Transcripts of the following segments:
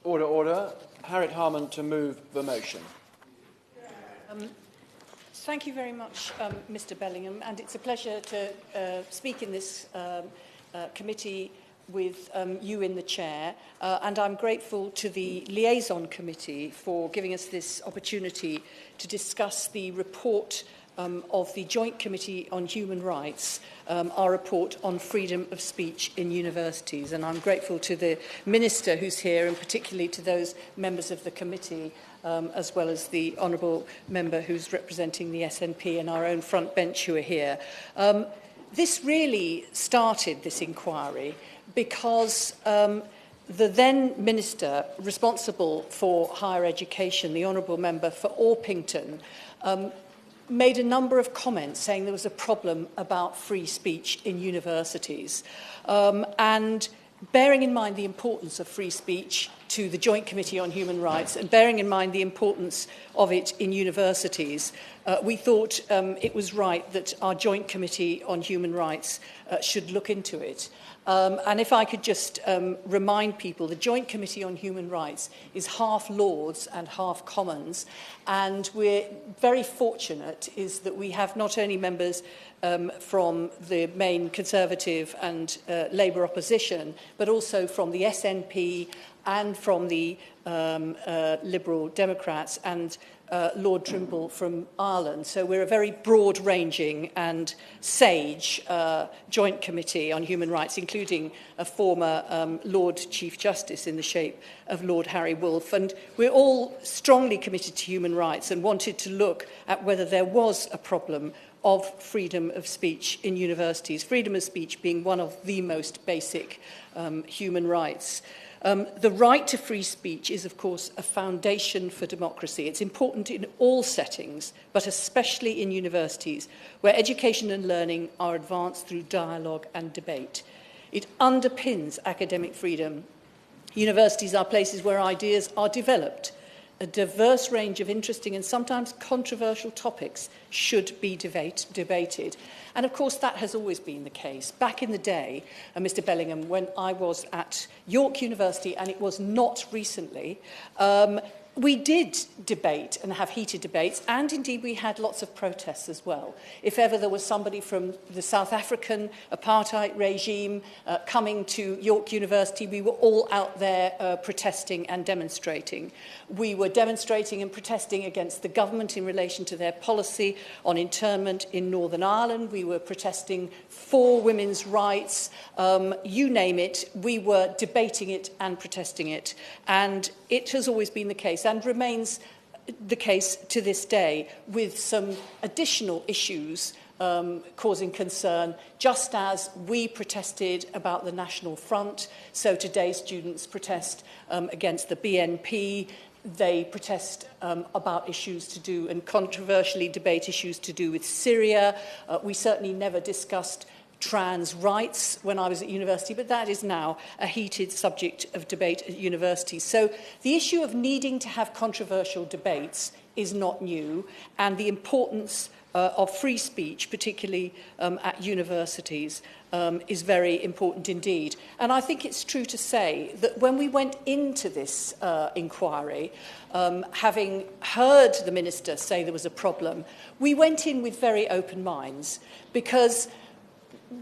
Order, order. Harriet Harman to move the motion. Thank you very much, Mr. Bellingham, and it's a pleasure to speak in this committee with you in the chair, and I'm grateful to the liaison committee for giving us this opportunity to discuss the report of the Joint Committee on Human Rights, our report on freedom of speech in universities. And I'm grateful to the Minister who's here, and particularly to those members of the committee, as well as the Honourable Member who's representing the SNP and our own front bench who are here. This really started, this inquiry, because the then Minister responsible for higher education, the Honourable Member for Orpington, made a number of comments saying there was a problem about free speech in universities. And bearing in mind the importance of free speech to the Joint Committee on Human Rights and bearing in mind the importance of it in universities, we thought it was right that our Joint Committee on Human Rights should look into it. And if I could just remind people, the Joint Committee on Human Rights is half Lords and half Commons, and we're very fortunate is that we have not only members from the main Conservative and Labour opposition, but also from the SNP and from the Liberal Democrats and Lord Trimble from Ireland. So we're a very broad-ranging and sage joint committee on human rights, including a former Lord Chief Justice in the shape of Lord Harry Wolff. And we're all strongly committed to human rights and wanted to look at whether there was a problem of freedom of speech in universities, freedom of speech being one of the most basic human rights. The right to free speech is, of course, a foundation for democracy. It's important in all settings, but especially in universities, where education and learning are advanced through dialogue and debate. It underpins academic freedom. Universities are places where ideas are developed. A diverse range of interesting and sometimes controversial topics should be debated. And of course, that has always been the case. Back in the day, Mr. Bellingham, when I was at York University, and it was not recently, we did debate and have heated debates, and indeed we had lots of protests as well. If ever there was somebody from the South African apartheid regime coming to York University, we were all out there protesting and demonstrating. We were demonstrating and protesting against the government in relation to their policy on internment in Northern Ireland. We were protesting for women's rights. You name it, we were debating it and protesting it. And it has always been the case and remains the case to this day, with some additional issues causing concern, just as we protested about the National Front. So today students protest against the BNP. They protest about issues to do and controversially debate issues to do with Syria. We certainly never discussed trans rights when I was at university, but that is now a heated subject of debate at universities. So the issue of needing to have controversial debates is not new, and the importance of free speech, particularly at universities, is very important indeed. And I think it's true to say that when we went into this inquiry, having heard the Minister say there was a problem, we went in with very open minds, because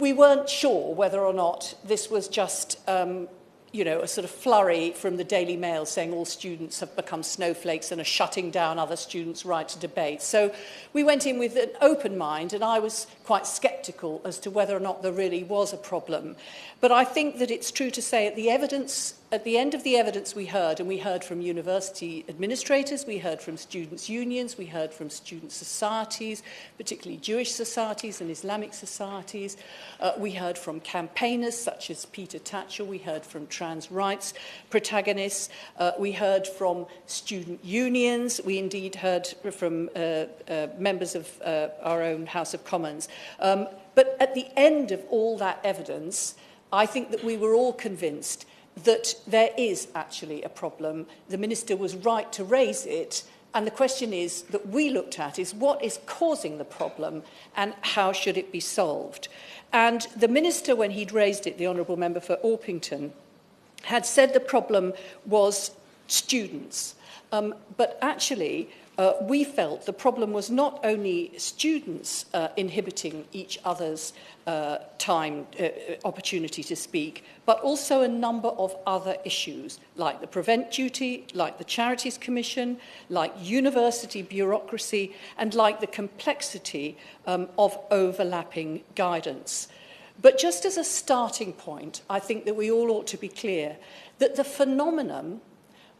we weren't sure whether or not this was just, a sort of flurry from the Daily Mail saying all students have become snowflakes and are shutting down other students' right to debate. So we went in with an open mind, and I was quite sceptical as to whether or not there really was a problem. But I think that it's true to say at the end of the evidence we heard, and we heard from university administrators, we heard from students' unions, we heard from student societies, particularly Jewish societies and Islamic societies. We heard from campaigners such as Peter Tatchell. We heard from trans rights protagonists. We heard from student unions. We indeed heard from members of our own House of Commons. But at the end of all that evidence, I think that we were all convinced that there is actually a problem. The Minister was right to raise it, and the question is that we looked at is what is causing the problem and how should it be solved. And the Minister, when he'd raised it, the Honourable Member for Orpington, had said the problem was students. But actually, we felt the problem was not only students inhibiting each other's opportunity to speak, but also a number of other issues, like the Prevent Duty, like the Charities Commission, like university bureaucracy, and like the complexity of overlapping guidance. But just as a starting point, I think that we all ought to be clear that the phenomenon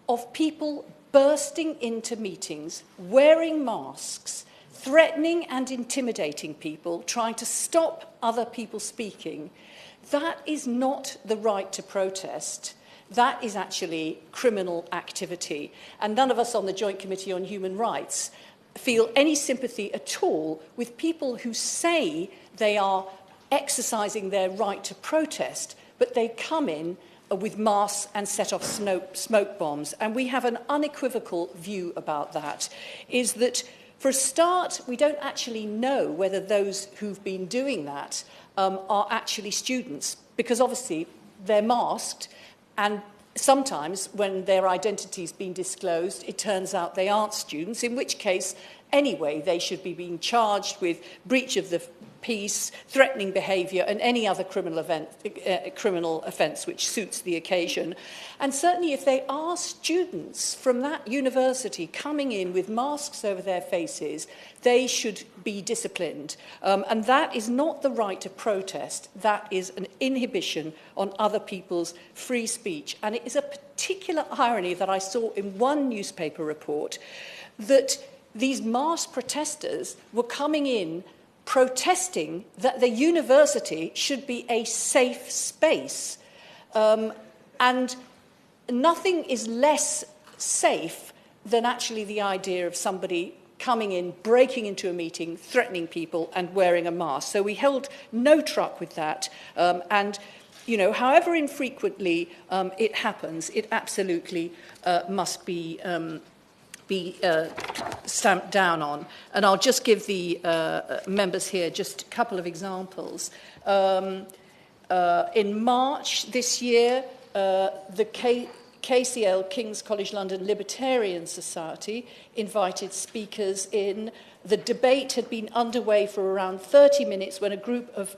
of people bursting into meetings, wearing masks, threatening and intimidating people, trying to stop other people speaking, that is not the right to protest. That is actually criminal activity. And none of us on the Joint Committee on Human Rights feel any sympathy at all with people who say they are exercising their right to protest, but they come in with masks and set off smoke bombs. And we have an unequivocal view about that, is that for a start, we don't actually know whether those who've been doing that are actually students, because obviously they're masked, and sometimes when their identity's been disclosed, it turns out they aren't students, in which case, anyway, they should be being charged with breach of the peace, threatening behaviour, and any other criminal offence which suits the occasion. And certainly if they are students from that university coming in with masks over their faces, they should be disciplined. And that is not the right to protest. That is an inhibition on other people's free speech. And it is a particular irony that I saw in one newspaper report that these masked protesters were coming in protesting that the university should be a safe space. And nothing is less safe than actually the idea of somebody coming in, breaking into a meeting, threatening people and wearing a mask. So we held no truck with that. And, you know, however infrequently it happens, it absolutely must be stamped down on. And I'll just give the members here just a couple of examples. In March this year, the KCL, King's College London Libertarian Society, invited speakers in. The debate had been underway for around 30 minutes when a group of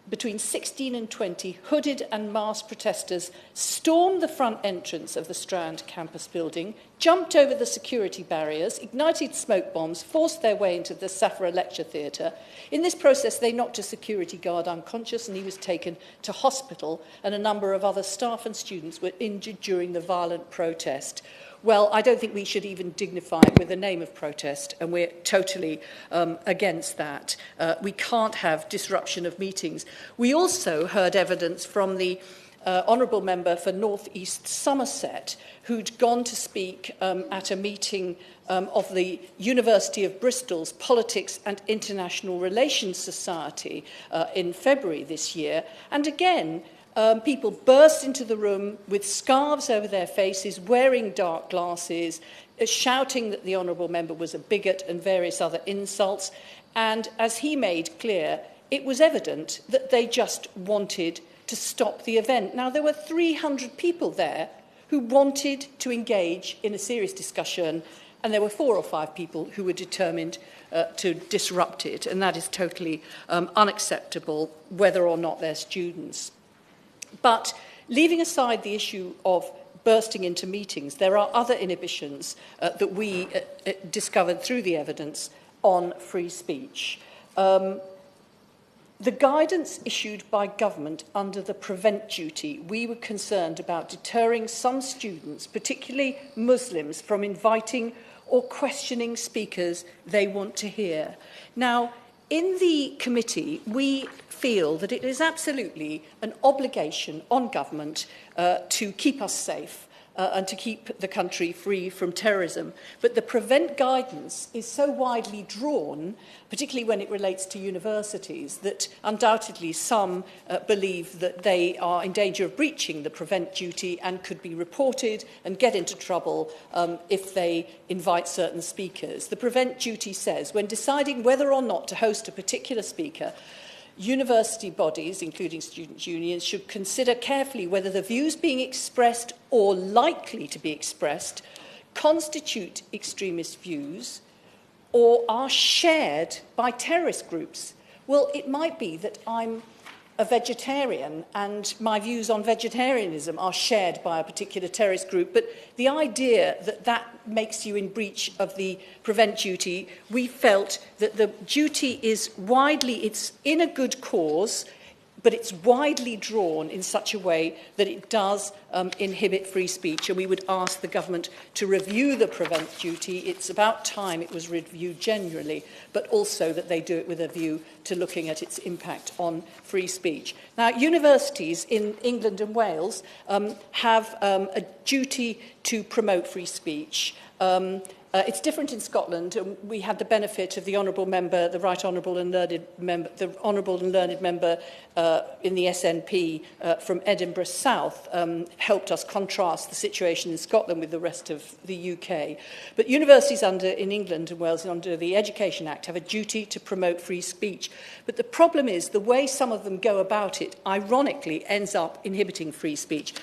between 16 and 20 hooded and masked protesters stormed the front entrance of the Strand campus building, jumped over the security barriers, ignited smoke bombs, forced their way into the Safra Lecture Theatre. In this process, they knocked a security guard unconscious and he was taken to hospital, and a number of other staff and students were injured during the violent protest. Well, I don't think we should even dignify it with the name of protest, and we're totally against that. We can't have disruption of meetings. We also heard evidence from the Honourable Member for North East Somerset, who'd gone to speak at a meeting of the University of Bristol's Politics and International Relations Society in February this year. And again, people burst into the room with scarves over their faces, wearing dark glasses, shouting that the Honourable Member was a bigot and various other insults. And as he made clear, it was evident that they just wanted to stop the event. Now, there were 300 people there who wanted to engage in a serious discussion, and there were 4 or 5 people who were determined to disrupt it, and that is totally unacceptable, whether or not they're students. But leaving aside the issue of bursting into meetings, there are other inhibitions that we discovered through the evidence on free speech. The guidance issued by government under the Prevent Duty, we were concerned about deterring some students, particularly Muslims, from inviting or questioning speakers they want to hear. Now, in the committee, we feel that it is absolutely an obligation on government to keep us safe and to keep the country free from terrorism. But the Prevent guidance is so widely drawn, particularly when it relates to universities, that undoubtedly some believe that they are in danger of breaching the Prevent Duty and could be reported and get into trouble if they invite certain speakers. The Prevent Duty says, when deciding whether or not to host a particular speaker, university bodies, including students' unions, should consider carefully whether the views being expressed or likely to be expressed constitute extremist views or are shared by terrorist groups. Well, it might be that I'm a vegetarian and my views on vegetarianism are shared by a particular terrorist group, but the idea that that makes you in breach of the prevent duty, we felt that the duty is widely, it's in a good cause, but it's widely drawn in such a way that it does inhibit free speech, and we would ask the government to review the prevent duty. It's about time it was reviewed generally, but also that they do it with a view to looking at its impact on free speech. Now, universities in England and Wales have a duty to promote free speech. It's different in Scotland, and we had the benefit of the honourable member, the right honourable and learned member, in the SNP from Edinburgh South helped us contrast the situation in Scotland with the rest of the UK. But universities in England and Wales under the Education Act have a duty to promote free speech. But the problem is the way some of them go about it, ironically, ends up inhibiting free speech.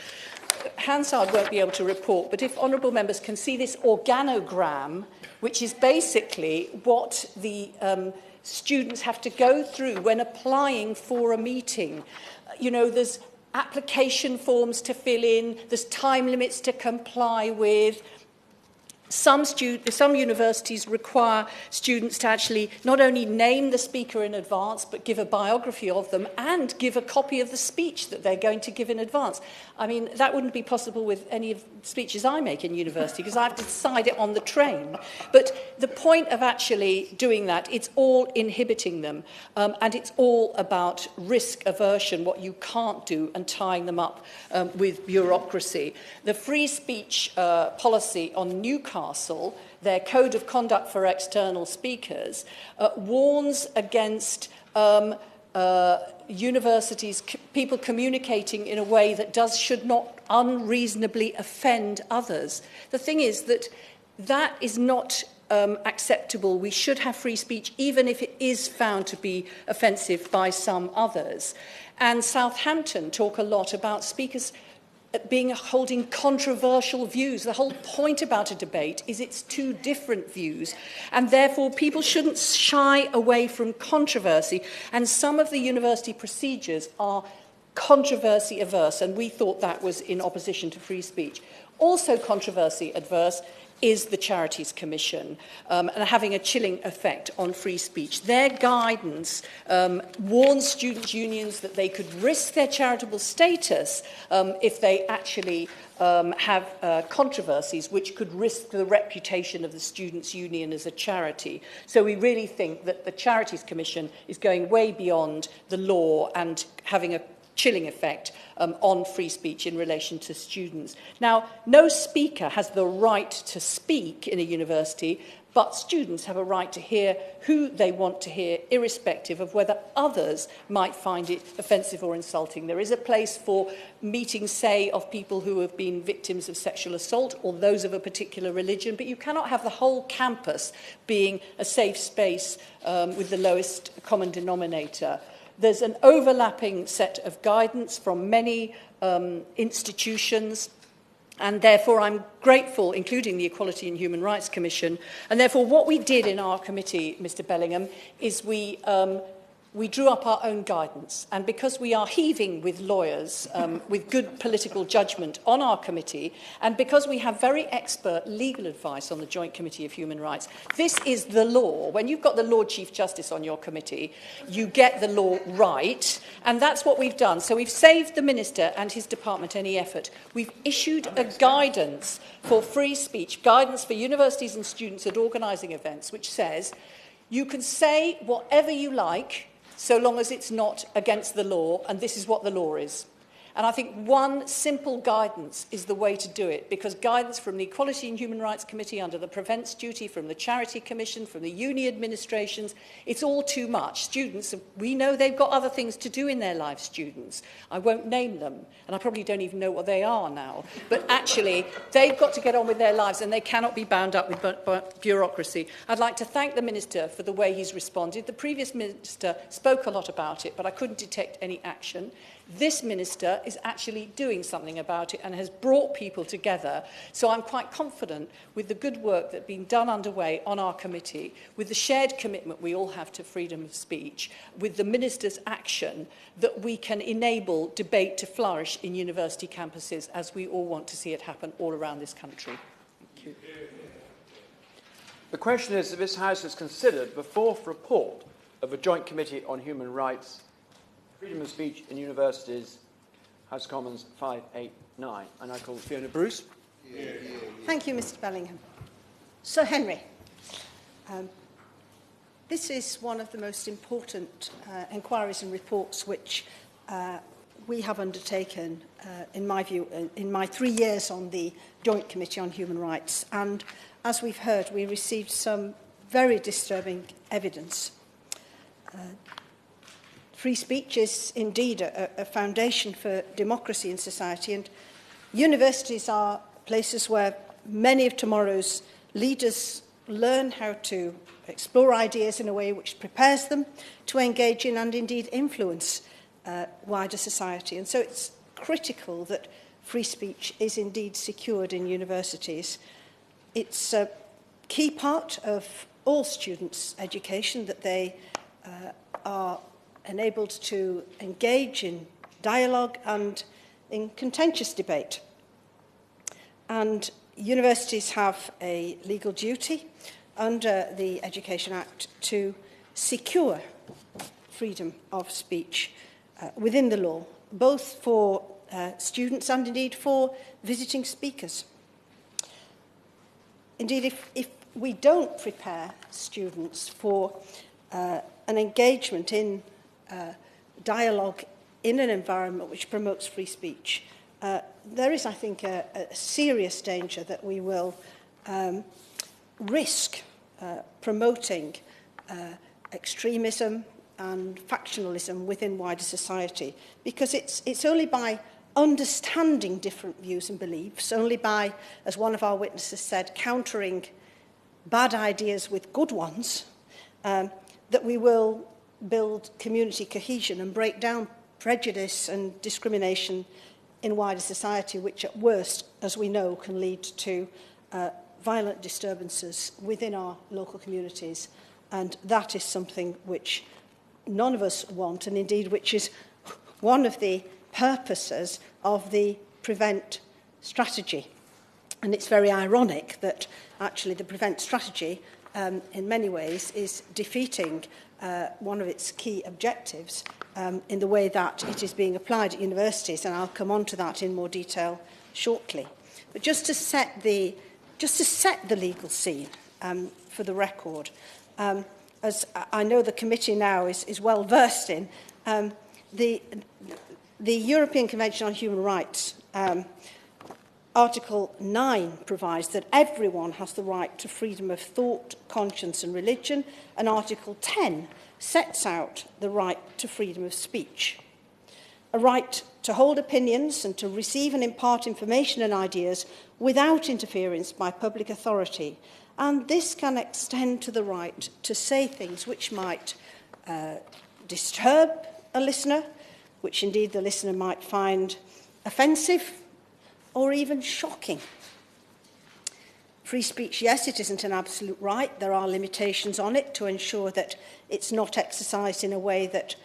Hansard won't be able to report, but if honourable members can see this organogram, which is basically what the students have to go through when applying for a meeting. You know, there's application forms to fill in, there's time limits to comply with. Some universities require students to actually not only name the speaker in advance, but give a biography of them and give a copy of the speech that they're going to give in advance. I mean, that wouldn't be possible with any of the speeches I make in university because I have to decide it on the train. But the point of actually doing that, it's all inhibiting them. And it's all about risk aversion, what you can't do, and tying them up with bureaucracy. The free speech policy on Newcastle, their code of conduct for external speakers, warns against universities, people communicating in a way that should not unreasonably offend others. The thing is that is not acceptable. We should have free speech, even if it is found to be offensive by some others. And Southampton talk a lot about speakers holding controversial views. The whole point about a debate is it's two different views, and therefore people shouldn't shy away from controversy. And some of the university procedures are controversy-averse, and we thought that was in opposition to free speech. Also controversy-adverse is the Charities Commission, and having a chilling effect on free speech. Their guidance warns students' unions that they could risk their charitable status if they actually have controversies which could risk the reputation of the students' union as a charity. So we really think that the Charities Commission is going way beyond the law and having a chilling effect on free speech in relation to students. Now, no speaker has the right to speak in a university, but students have a right to hear who they want to hear, irrespective of whether others might find it offensive or insulting. There is a place for meetings, say, of people who have been victims of sexual assault or those of a particular religion, but you cannot have the whole campus being a safe space with the lowest common denominator. There's an overlapping set of guidance from many institutions, and therefore I'm grateful, including the Equality and Human Rights Commission. And therefore what we did in our committee, Mr. Bellingham, is we drew up our own guidance. And because we are heaving with lawyers with good political judgment on our committee, and because we have very expert legal advice on the Joint Committee of Human Rights, this is the law. When you've got the Lord Chief Justice on your committee, you get the law right, and that's what we've done. So we've saved the Minister and his department any effort. We've issued a guidance for free speech, guidance for universities and students at organising events, which says you can say whatever you like, so long as it's not against the law, and this is what the law is. And I think one simple guidance is the way to do it, because guidance from the Equality and Human Rights Committee under the Prevents Duty, from the Charity Commission, from the uni administrations, it's all too much. Students, we know they've got other things to do in their lives, students. I won't name them, and I probably don't even know what they are now. But actually, they've got to get on with their lives, and they cannot be bound up with bureaucracy. I'd like to thank the Minister for the way he's responded. The previous Minister spoke a lot about it, but I couldn't detect any action. This Minister is actually doing something about it and has brought people together. So I'm quite confident with the good work that's been done underway on our committee, with the shared commitment we all have to freedom of speech, with the Minister's action, that we can enable debate to flourish in university campuses as we all want to see it happen all around this country. Thank you. The question is that this House has considered the fourth report of a Joint Committee on Human Rights, Freedom of Speech in Universities, House of Commons 589. And I call Fiona Bruce. Thank you, Mr. Bellingham. Sir Henry, this is one of the most important inquiries and reports which we have undertaken, in my view, in my 3 years on the Joint Committee on Human Rights. And as we've heard, we received some very disturbing evidence. Free speech is indeed a foundation for democracy in society, and universities are places where many of tomorrow's leaders learn how to explore ideas in a way which prepares them to engage in and indeed influence wider society. And so it's critical that free speech is indeed secured in universities. It's a key part of all students' education that they are enabled to engage in dialogue and in contentious debate. And universities have a legal duty under the Education Act to secure freedom of speech within the law, both for students and indeed for visiting speakers. Indeed, if we don't prepare students for an engagement in dialogue in an environment which promotes free speech, there is, I think, a serious danger that we will risk promoting extremism and factionalism within wider society, because it's only by understanding different views and beliefs, only by, as one of our witnesses said, countering bad ideas with good ones, that we will build community cohesion and break down prejudice and discrimination in wider society, which at worst, as we know, can lead to violent disturbances within our local communities. And that is something which none of us want, and indeed which is one of the purposes of the Prevent strategy. And it's very ironic that actually the Prevent strategy, in many ways, is defeating one of its key objectives in the way that it is being applied at universities, and I'll come on to that in more detail shortly. But just to set the legal scene for the record, as I know the committee now is well versed in, the European Convention on Human Rights, Article 9 provides that everyone has the right to freedom of thought, conscience and religion, and Article 10 sets out the right to freedom of speech. A right to hold opinions and to receive and impart information and ideas without interference by public authority. And this can extend to the right to say things which might disturb a listener, which indeed the listener might find offensive or even shocking. Free speech, yes, it isn't an absolute right. There are limitations on it to ensure that it's not exercised in a way that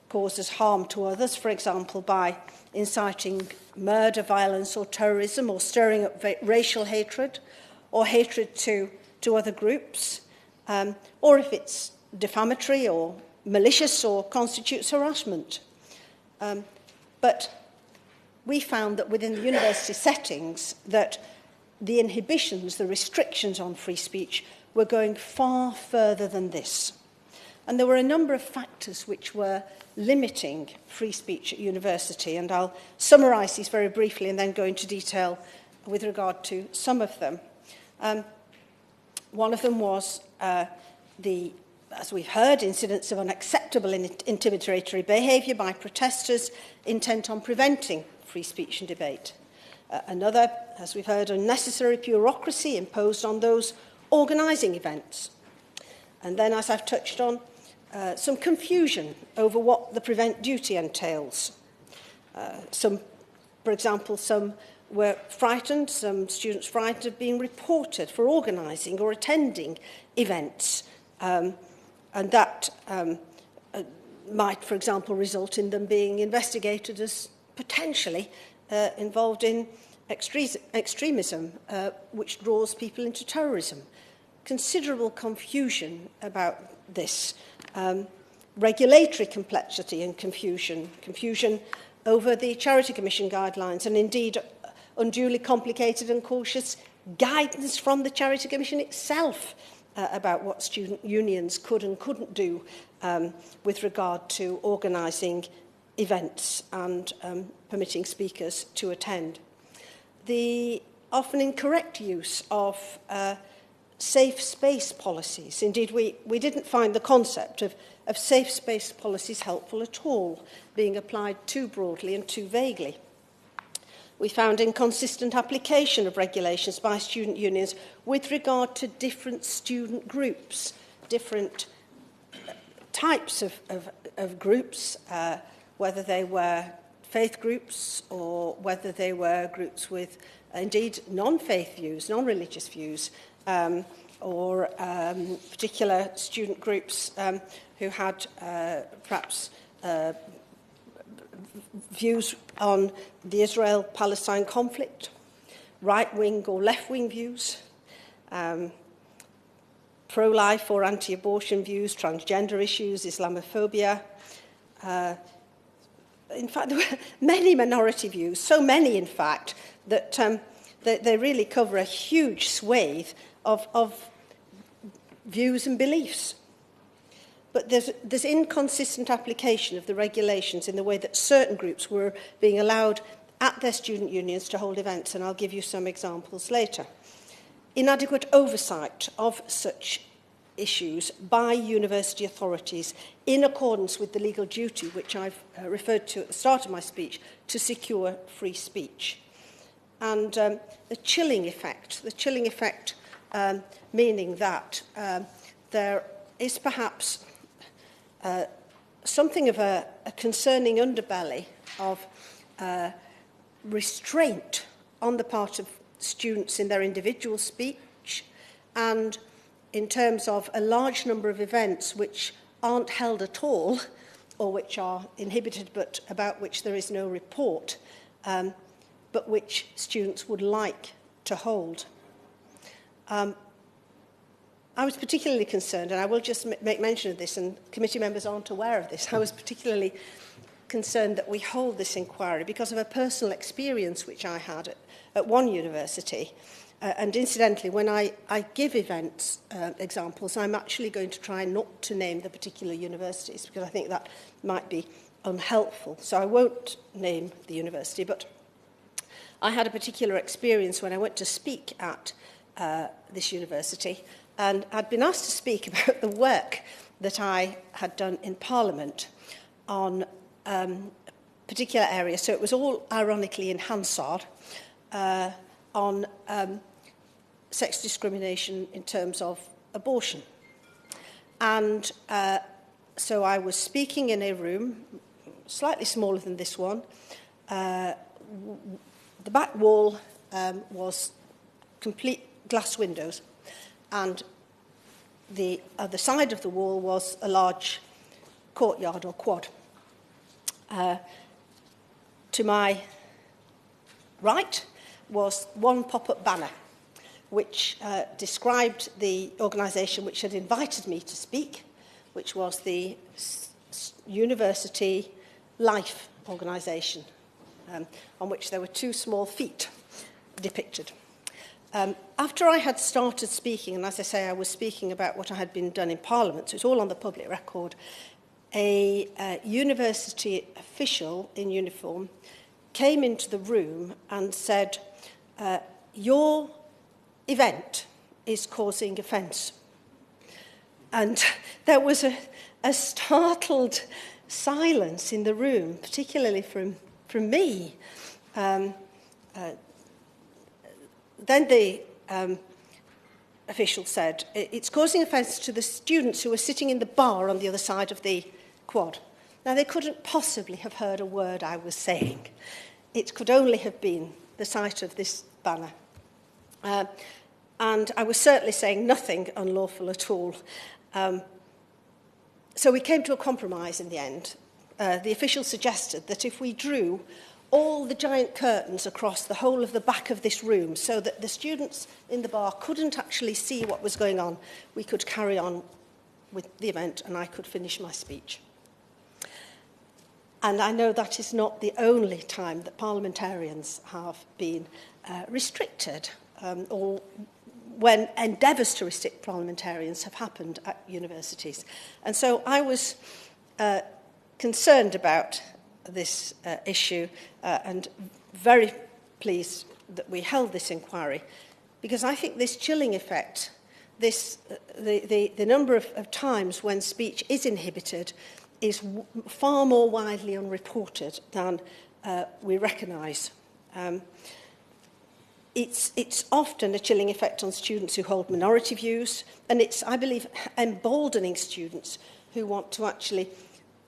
causes harm to others, for example, by inciting murder, violence or terrorism, or stirring up racial hatred or hatred to other groups, or if it's defamatory or malicious or constitutes harassment. But we found that within the university settings that the inhibitions, the restrictions on free speech were going far further than this. And there were a number of factors which were limiting free speech at university, and I'll summarise these very briefly and then go into detail with regard to some of them. One of them was as we've heard, incidents of unacceptable and intimidatory behaviour by protesters intent on preventing free speech and debate. Another, as we've heard, unnecessary bureaucracy imposed on those organising events. And then, as I've touched on, some confusion over what the prevent duty entails. For example, some were frightened, some students frightened of being reported for organising or attending events. And that might, for example, result in them being investigated as potentially involved in extremism, which draws people into terrorism. Considerable confusion about this. Regulatory complexity and confusion over the Charity Commission guidelines, and indeed unduly complicated and cautious guidance from the Charity Commission itself about what student unions could and couldn't do with regard to organising events and permitting speakers to attend. The often incorrect use of safe space policies. Indeed, we didn't find the concept of safe space policies helpful at all, being applied too broadly and too vaguely. We found inconsistent application of regulations by student unions with regard to different student groups, different types of groups, whether they were faith groups or whether they were groups with, indeed, non-faith views, non-religious views, or particular student groups who had perhaps views on the Israel-Palestine conflict, right-wing or left-wing views, pro-life or anti-abortion views, transgender issues, Islamophobia. In fact, there were many minority views, so many, in fact, that they really cover a huge swathe of views and beliefs. But there's inconsistent application of the regulations in the way that certain groups were being allowed at their student unions to hold events, and I'll give you some examples later. Inadequate oversight of such issues by university authorities in accordance with the legal duty, which I've referred to at the start of my speech, to secure free speech. And the chilling effect meaning that there is perhaps something of a concerning underbelly of restraint on the part of students in their individual speech, and in terms of a large number of events which aren't held at all, or which are inhibited but about which there is no report, but which students would like to hold. I was particularly concerned, and I will just make mention of this, and committee members aren't aware of this, I was particularly concerned that we hold this inquiry because of a personal experience which I had at one university. And incidentally, when I give events examples, I'm actually going to try not to name the particular universities because I think that might be unhelpful. So I won't name the university, but I had a particular experience when I went to speak at this university, and I'd been asked to speak about the work that I had done in Parliament on a particular area. So it was all ironically in Hansard, on sex discrimination in terms of abortion. And so I was speaking in a room slightly smaller than this one. The back wall was complete glass windows, and the other side of the wall was a large courtyard or quad. To my right was one pop-up banner which described the organisation which had invited me to speak, which was the University Life organisation, on which there were two small feet depicted. After I had started speaking, and as I say, I was speaking about what I had been done in Parliament, so it's all on the public record, a university official in uniform came into the room and said, your event is causing offence. And there was a startled silence in the room, particularly from me. Then the official said, it's causing offence to the students who were sitting in the bar on the other side of the quad. Now, they couldn't possibly have heard a word I was saying. It could only have been the sight of this banner. And I was certainly saying nothing unlawful at all. So we came to a compromise in the end. The official suggested that if we drew all the giant curtains across the whole of the back of this room so that the students in the bar couldn't actually see what was going on, we could carry on with the event and I could finish my speech. And I know that is not the only time that parliamentarians have been restricted or when endeavours to restrict parliamentarians have happened at universities. And so I was concerned about this issue and very pleased that we held this inquiry, because I think this chilling effect, the number of times when speech is inhibited is far more widely unreported than we recognise. It's often a chilling effect on students who hold minority views, and it's, I believe, emboldening students who want to actually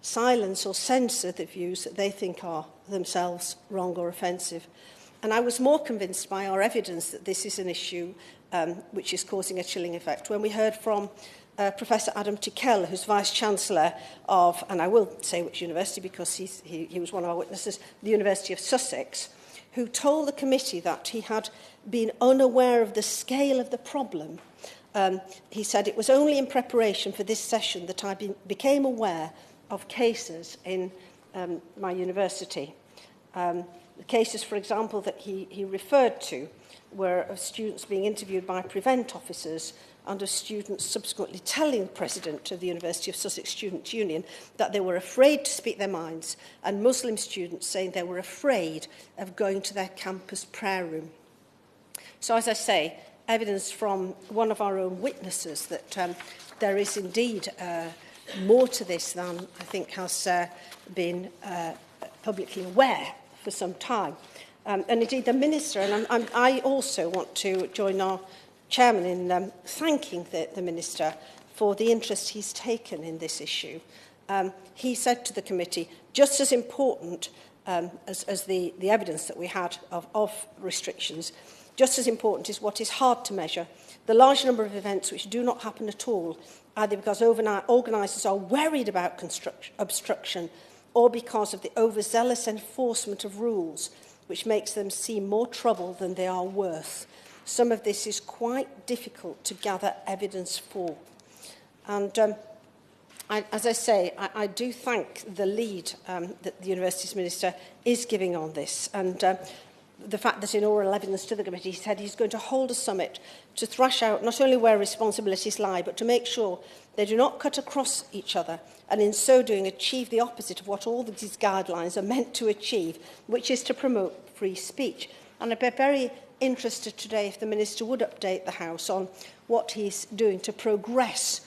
silence or censor the views that they think are themselves wrong or offensive. And I was more convinced by our evidence that this is an issue which is causing a chilling effect when we heard from Professor Adam Tickell, who's Vice-Chancellor of, and I will say which university because he was one of our witnesses, the University of Sussex, who told the committee that he had been unaware of the scale of the problem. He said, it was only in preparation for this session that I became aware of cases in my university. The cases, for example, that he referred to were of students being interviewed by prevent officers and of students subsequently telling the president of the University of Sussex Students' Union that they were afraid to speak their minds, and Muslim students saying they were afraid of going to their campus prayer room. So, as I say, evidence from one of our own witnesses that there is indeed more to this than I think has been publicly aware for some time. And indeed the Minister, and I also want to join our Chairman in thanking the Minister for the interest he's taken in this issue. He said to the committee, just as important as the evidence that we had of restrictions, just as important is what is hard to measure, the large number of events which do not happen at all, either because organisers are worried about obstruction or because of the overzealous enforcement of rules, which makes them seem more trouble than they are worth. Some of this is quite difficult to gather evidence for. And as I say, I do thank the lead that the Universities Minister is giving on this. And the fact that in oral evidence to the committee he said he's going to hold a summit to thrash out not only where responsibilities lie, but to make sure they do not cut across each other and in so doing achieve the opposite of what all these guidelines are meant to achieve, which is to promote free speech. And I'd be very interested today if the Minister would update the House on what he's doing to progress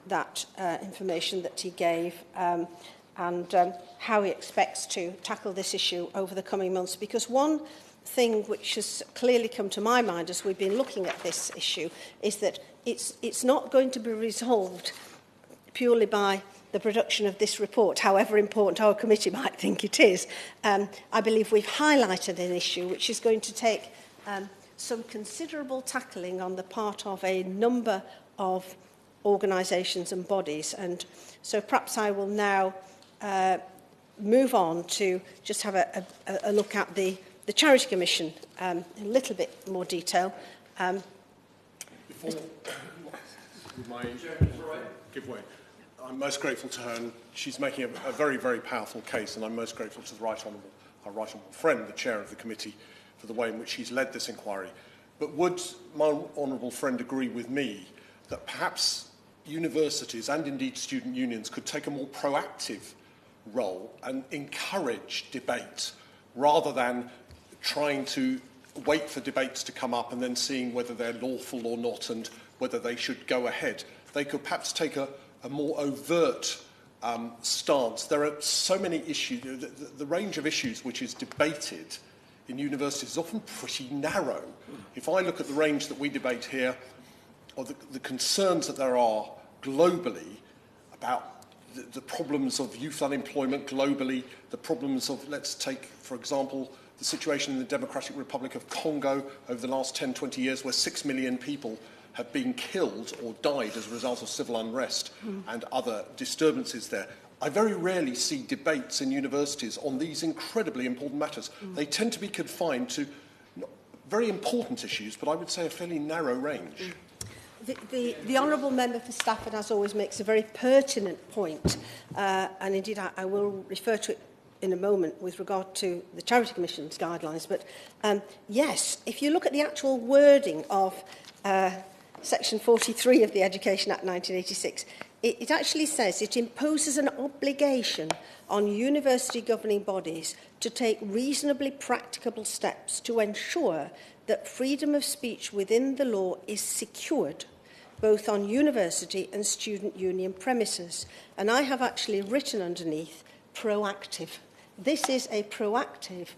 that information that he gave and how he expects to tackle this issue over the coming months. Because one thing which has clearly come to my mind as we've been looking at this issue is that it's not going to be resolved purely by the production of this report, however important our committee might think it is. I believe we've highlighted an issue which is going to take some considerable tackling on the part of a number of organisations and bodies. And so perhaps I will now move on to just have a look at the Charity Commission in a little bit more detail. Before my give way, I'm most grateful to her, and she's making a very, very powerful case, and I'm most grateful to our Right Honourable friend, the Chair of the Committee, for the way in which she's led this inquiry. But would my honourable friend agree with me that perhaps universities and indeed student unions could take a more proactive role and encourage debate rather than trying to wait for debates to come up and then seeing whether they're lawful or not and whether they should go ahead? They could perhaps take a more overt stance. There are so many issues. The range of issues which is debated in universities is often pretty narrow. If I look at the range that we debate here, or the concerns that there are globally about the problems of youth unemployment globally, the problems of, let's take, for example, the situation in the Democratic Republic of Congo over the last 10, 20 years, where 6 million people have been killed or died as a result of civil unrest and other disturbances there. I very rarely see debates in universities on these incredibly important matters. They tend to be confined to very important issues, but I would say a fairly narrow range. The Honourable Member for Stafford, as always, makes a very pertinent point, and indeed I will refer to it in a moment with regard to the Charity Commission's guidelines. But yes, if you look at the actual wording of Section 43 of the Education Act 1986, it actually says it imposes an obligation on university governing bodies to take reasonably practicable steps to ensure that freedom of speech within the law is secured both on university and student union premises. And I have actually written underneath proactive. This is a proactive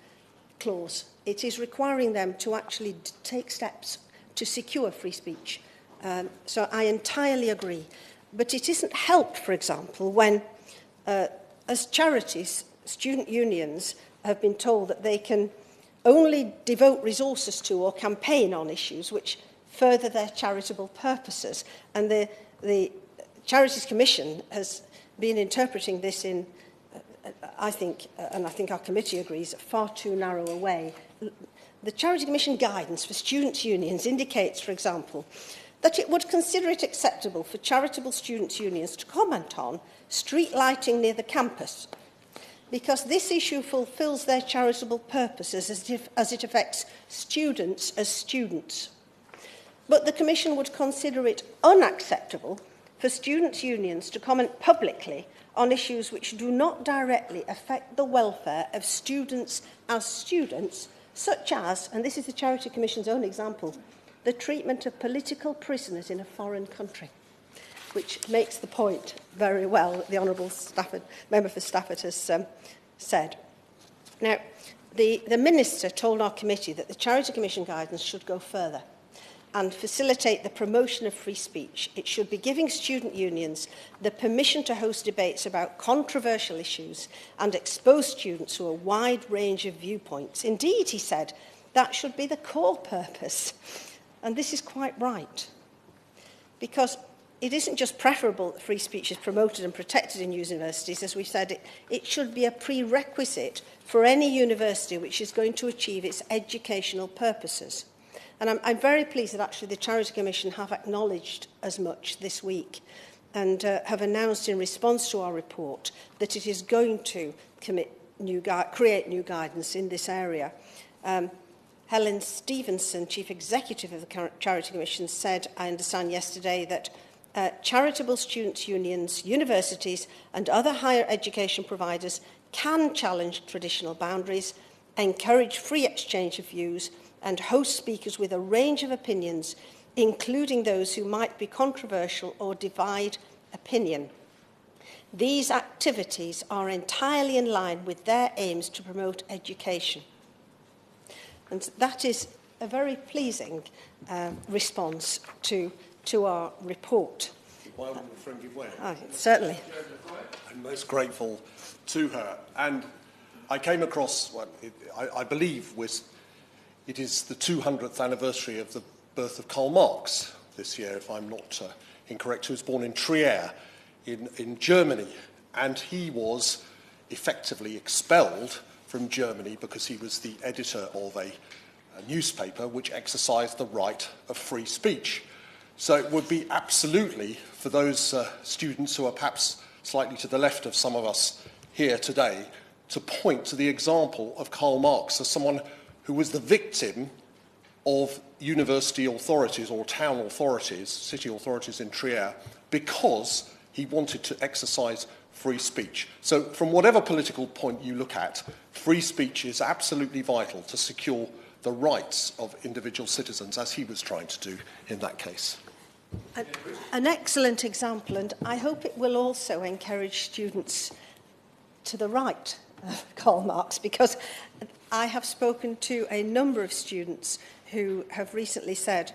clause. It is requiring them to actually take steps to secure free speech. So I entirely agree. But it isn't helped, for example, when, as charities, student unions have been told that they can only devote resources to or campaign on issues which further their charitable purposes. And the Charities Commission has been interpreting this in, I think, and I think our committee agrees, far too narrow a way. The Charity Commission guidance for students' unions indicates, for example, that it would consider it acceptable for charitable students' unions to comment on street lighting near the campus, because this issue fulfills their charitable purposes as it affects students as students. But the Commission would consider it unacceptable for students' unions to comment publicly on issues which do not directly affect the welfare of students as students, such as, and this is the Charity Commission's own example, the treatment of political prisoners in a foreign country, which makes the point very well that the Honourable Member for Stafford has said. Now, the Minister told our committee that the Charity Commission guidance should go further and facilitate the promotion of free speech. It should be giving student unions the permission to host debates about controversial issues and expose students to a wide range of viewpoints. Indeed, he said, that should be the core purpose. And this is quite right, because it isn't just preferable that free speech is promoted and protected in universities. As we've said, it should be a prerequisite for any university which is going to achieve its educational purposes. And I'm very pleased that actually the Charity Commission have acknowledged as much this week and have announced in response to our report that it is going to create new guidance in this area. Helen Stevenson, Chief Executive of the Charity Commission, said, I understand yesterday, that charitable students' unions, universities and other higher education providers can challenge traditional boundaries, encourage free exchange of views and host speakers with a range of opinions, including those who might be controversial or divide opinion. These activities are entirely in line with their aims to promote education. And that is a very pleasing response to our report. My honourable friend give way. Certainly. I'm most grateful to her. And I came across, I believe it is the 200th anniversary of the birth of Karl Marx this year, if I'm not incorrect, who was born in Trier in Germany. And he was effectively expelled from Germany because he was the editor of a newspaper which exercised the right of free speech. So it would be absolutely, for those students who are perhaps slightly to the left of some of us here today, to point to the example of Karl Marx as someone who was the victim of university authorities or town authorities, city authorities in Trier, because he wanted to exercise free speech. So from whatever political point you look at, free speech is absolutely vital to secure the rights of individual citizens, as he was trying to do in that case. An excellent example, and I hope it will also encourage students to the right of Karl Marx, because I have spoken to a number of students who have recently said,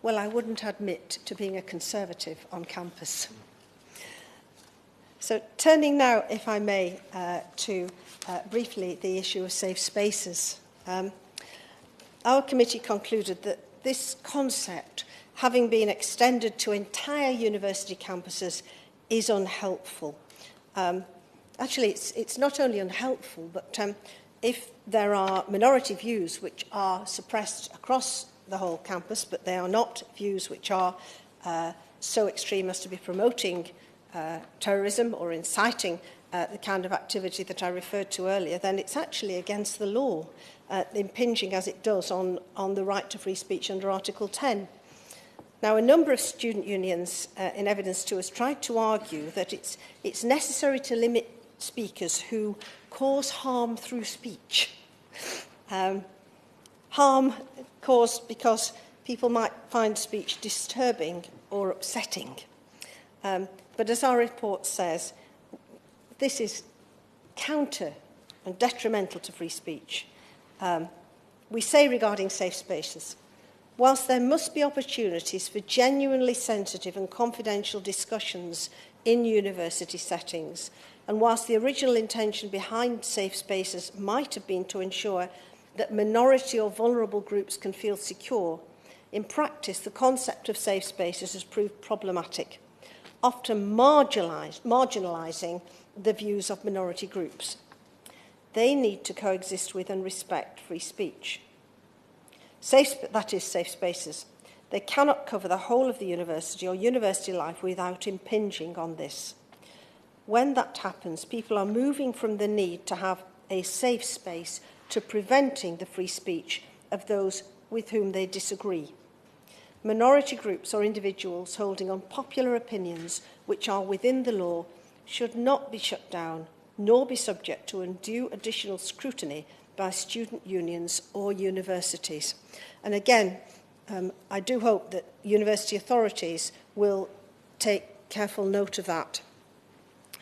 well, I wouldn't admit to being a conservative on campus. So turning now, if I may, to briefly the issue of safe spaces. Our committee concluded that this concept, having been extended to entire university campuses, is unhelpful. Actually, it's not only unhelpful, but if there are minority views which are suppressed across the whole campus, but they are not views which are so extreme as to be promoting terrorism or inciting the kind of activity that I referred to earlier, then it's actually against the law, impinging as it does on the right to free speech under Article 10. Now, a number of student unions in evidence to us tried to argue that it's necessary to limit speakers who cause harm through speech. Harm caused because people might find speech disturbing or upsetting. But as our report says, this is counter and detrimental to free speech. We say regarding safe spaces, whilst there must be opportunities for genuinely sensitive and confidential discussions in university settings, and whilst the original intention behind safe spaces might have been to ensure that minority or vulnerable groups can feel secure, in practice the concept of safe spaces has proved problematic, often marginalising the views of minority groups. They need to coexist with and respect free speech. That is, safe spaces. They cannot cover the whole of the university or university life without impinging on this. When that happens, people are moving from the need to have a safe space to preventing the free speech of those with whom they disagree. Minority groups or individuals holding unpopular opinions which are within the law should not be shut down, nor be subject to undue additional scrutiny by student unions or universities. And again, I do hope that university authorities will take careful note of that.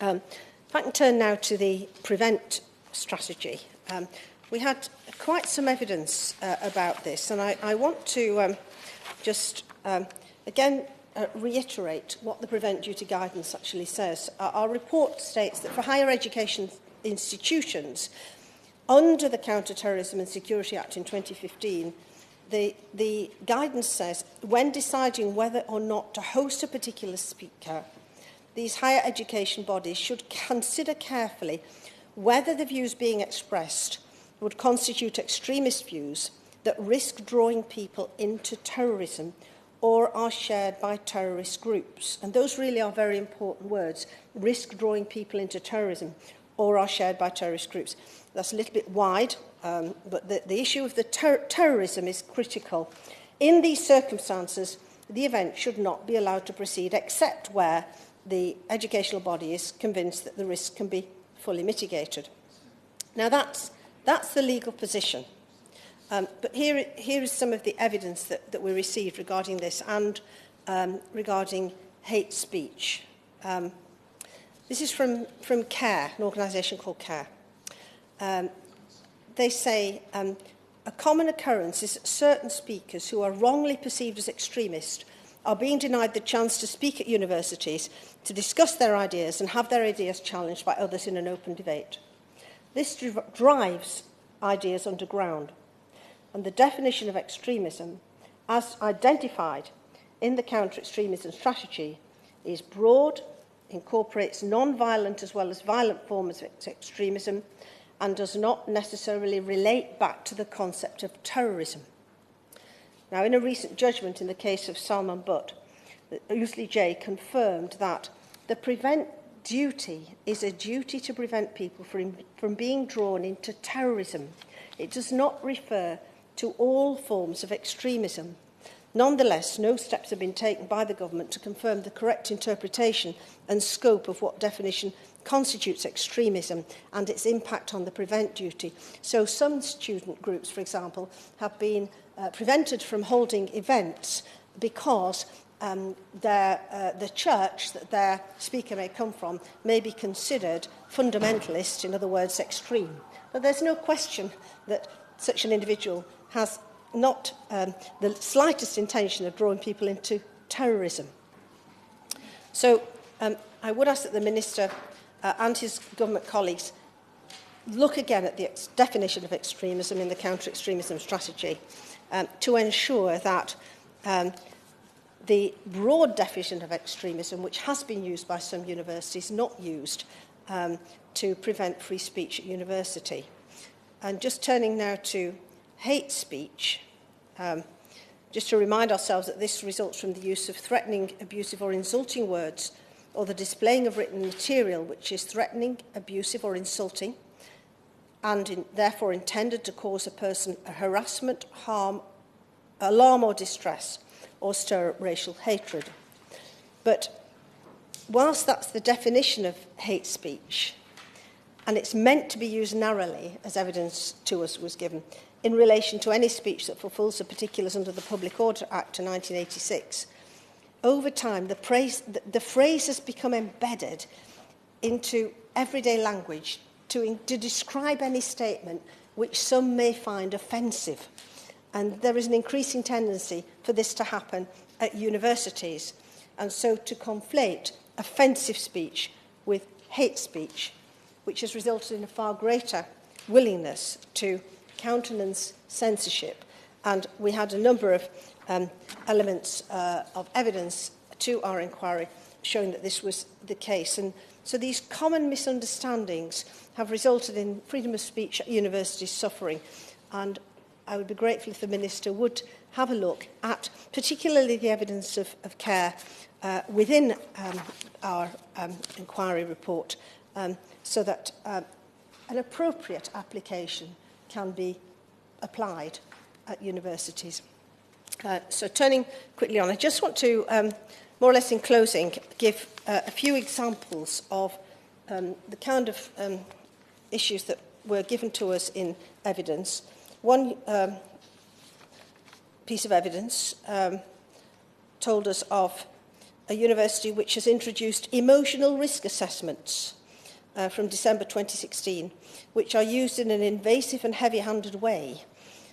If I can turn now to the PREVENT strategy. We had quite some evidence about this, and I want to just again reiterate what the Prevent Duty Guidance actually says. Our report states that for higher education institutions, under the Counter-Terrorism and Security Act in 2015, the guidance says, when deciding whether or not to host a particular speaker, these higher education bodies should consider carefully whether the views being expressed would constitute extremist views that risk drawing people into terrorism or are shared by terrorist groups. And those really are very important words, risk drawing people into terrorism or are shared by terrorist groups. That's a little bit wide, but the issue of the terrorism is critical. In these circumstances, the event should not be allowed to proceed except where the educational body is convinced that the risk can be fully mitigated. Now that's the legal position. But here is some of the evidence that we received regarding this and regarding hate speech. This is from CARE, an organisation called CARE. They say a common occurrence is that certain speakers who are wrongly perceived as extremist are being denied the chance to speak at universities, to discuss their ideas and have their ideas challenged by others in an open debate. This drives ideas underground. And the definition of extremism, as identified in the counter-extremism strategy, is broad, incorporates non-violent as well as violent forms of extremism, and does not necessarily relate back to the concept of terrorism. Now, in a recent judgment in the case of Salman Butt, Ousley J confirmed that the prevent duty is a duty to prevent people from being drawn into terrorism. It does not refer to all forms of extremism. Nonetheless, no steps have been taken by the government to confirm the correct interpretation and scope of what definition constitutes extremism and its impact on the prevent duty. So some student groups, for example, have been prevented from holding events because the church that their speaker may come from may be considered fundamentalist, in other words, extreme. But there's no question that such an individual has not the slightest intention of drawing people into terrorism. So I would ask that the Minister and his government colleagues look again at the definition of extremism in the counter-extremism strategy to ensure that the broad definition of extremism, which has been used by some universities, not used to prevent free speech at university. And just turning now to hate speech, just to remind ourselves that this results from the use of threatening, abusive or insulting words or the displaying of written material which is threatening, abusive or insulting and therefore intended to cause a person a harassment, harm, alarm or distress or stir up racial hatred. But whilst that's the definition of hate speech, and it's meant to be used narrowly, as evidence to us was given, in relation to any speech that fulfills the particulars under the Public Order Act of 1986, over time the phrase has become embedded into everyday language to describe any statement which some may find offensive. And there is an increasing tendency for this to happen at universities, and so to conflate offensive speech with hate speech, which has resulted in a far greater willingness to countenance censorship. And we had a number of elements of evidence to our inquiry showing that this was the case. And so these common misunderstandings have resulted in freedom of speech at universities suffering. And I would be grateful if the Minister would have a look at particularly the evidence of care within our inquiry report so that an appropriate application can be applied at universities. So turning quickly on, I just want to, more or less in closing, give a few examples of the kind of issues that were given to us in evidence. One piece of evidence told us of a university which has introduced emotional risk assessments from December 2016, which are used in an invasive and heavy-handed way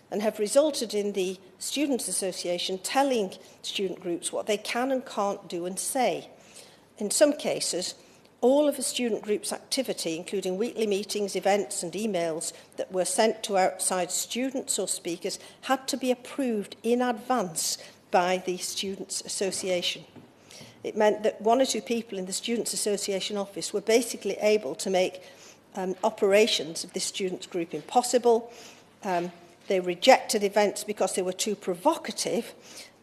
and have resulted in the Students' Association telling student groups what they can and can't do and say. In some cases, all of a student group's activity, including weekly meetings, events and emails that were sent to outside students or speakers, had to be approved in advance by the Students' Association. It meant that one or two people in the Students' Association office were basically able to make operations of this students' group impossible. They rejected events because they were too provocative.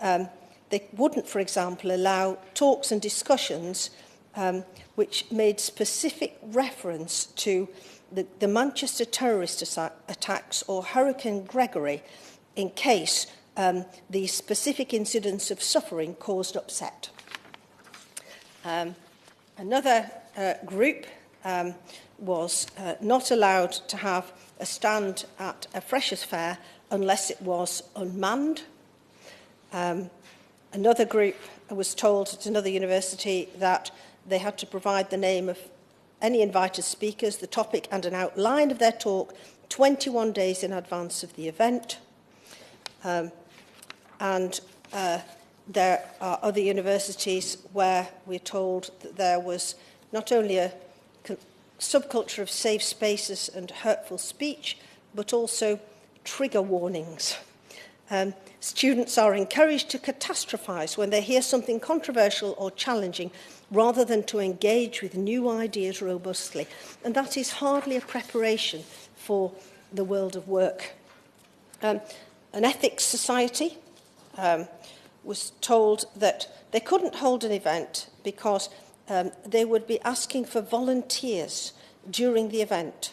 They wouldn't, for example, allow talks and discussions which made specific reference to the Manchester terrorist attacks or Hurricane Gregory in case the specific incidents of suffering caused upset. Another group was not allowed to have a stand at a Freshers' Fair unless it was unmanned. Another group was told at another university that they had to provide the name of any invited speakers, the topic and an outline of their talk 21 days in advance of the event. There are other universities where we're told that there was not only a subculture of safe spaces and hurtful speech, but also trigger warnings. Students are encouraged to catastrophize when they hear something controversial or challenging, rather than to engage with new ideas robustly. And that is hardly a preparation for the world of work. An ethics society was told that they couldn't hold an event because they would be asking for volunteers during the event,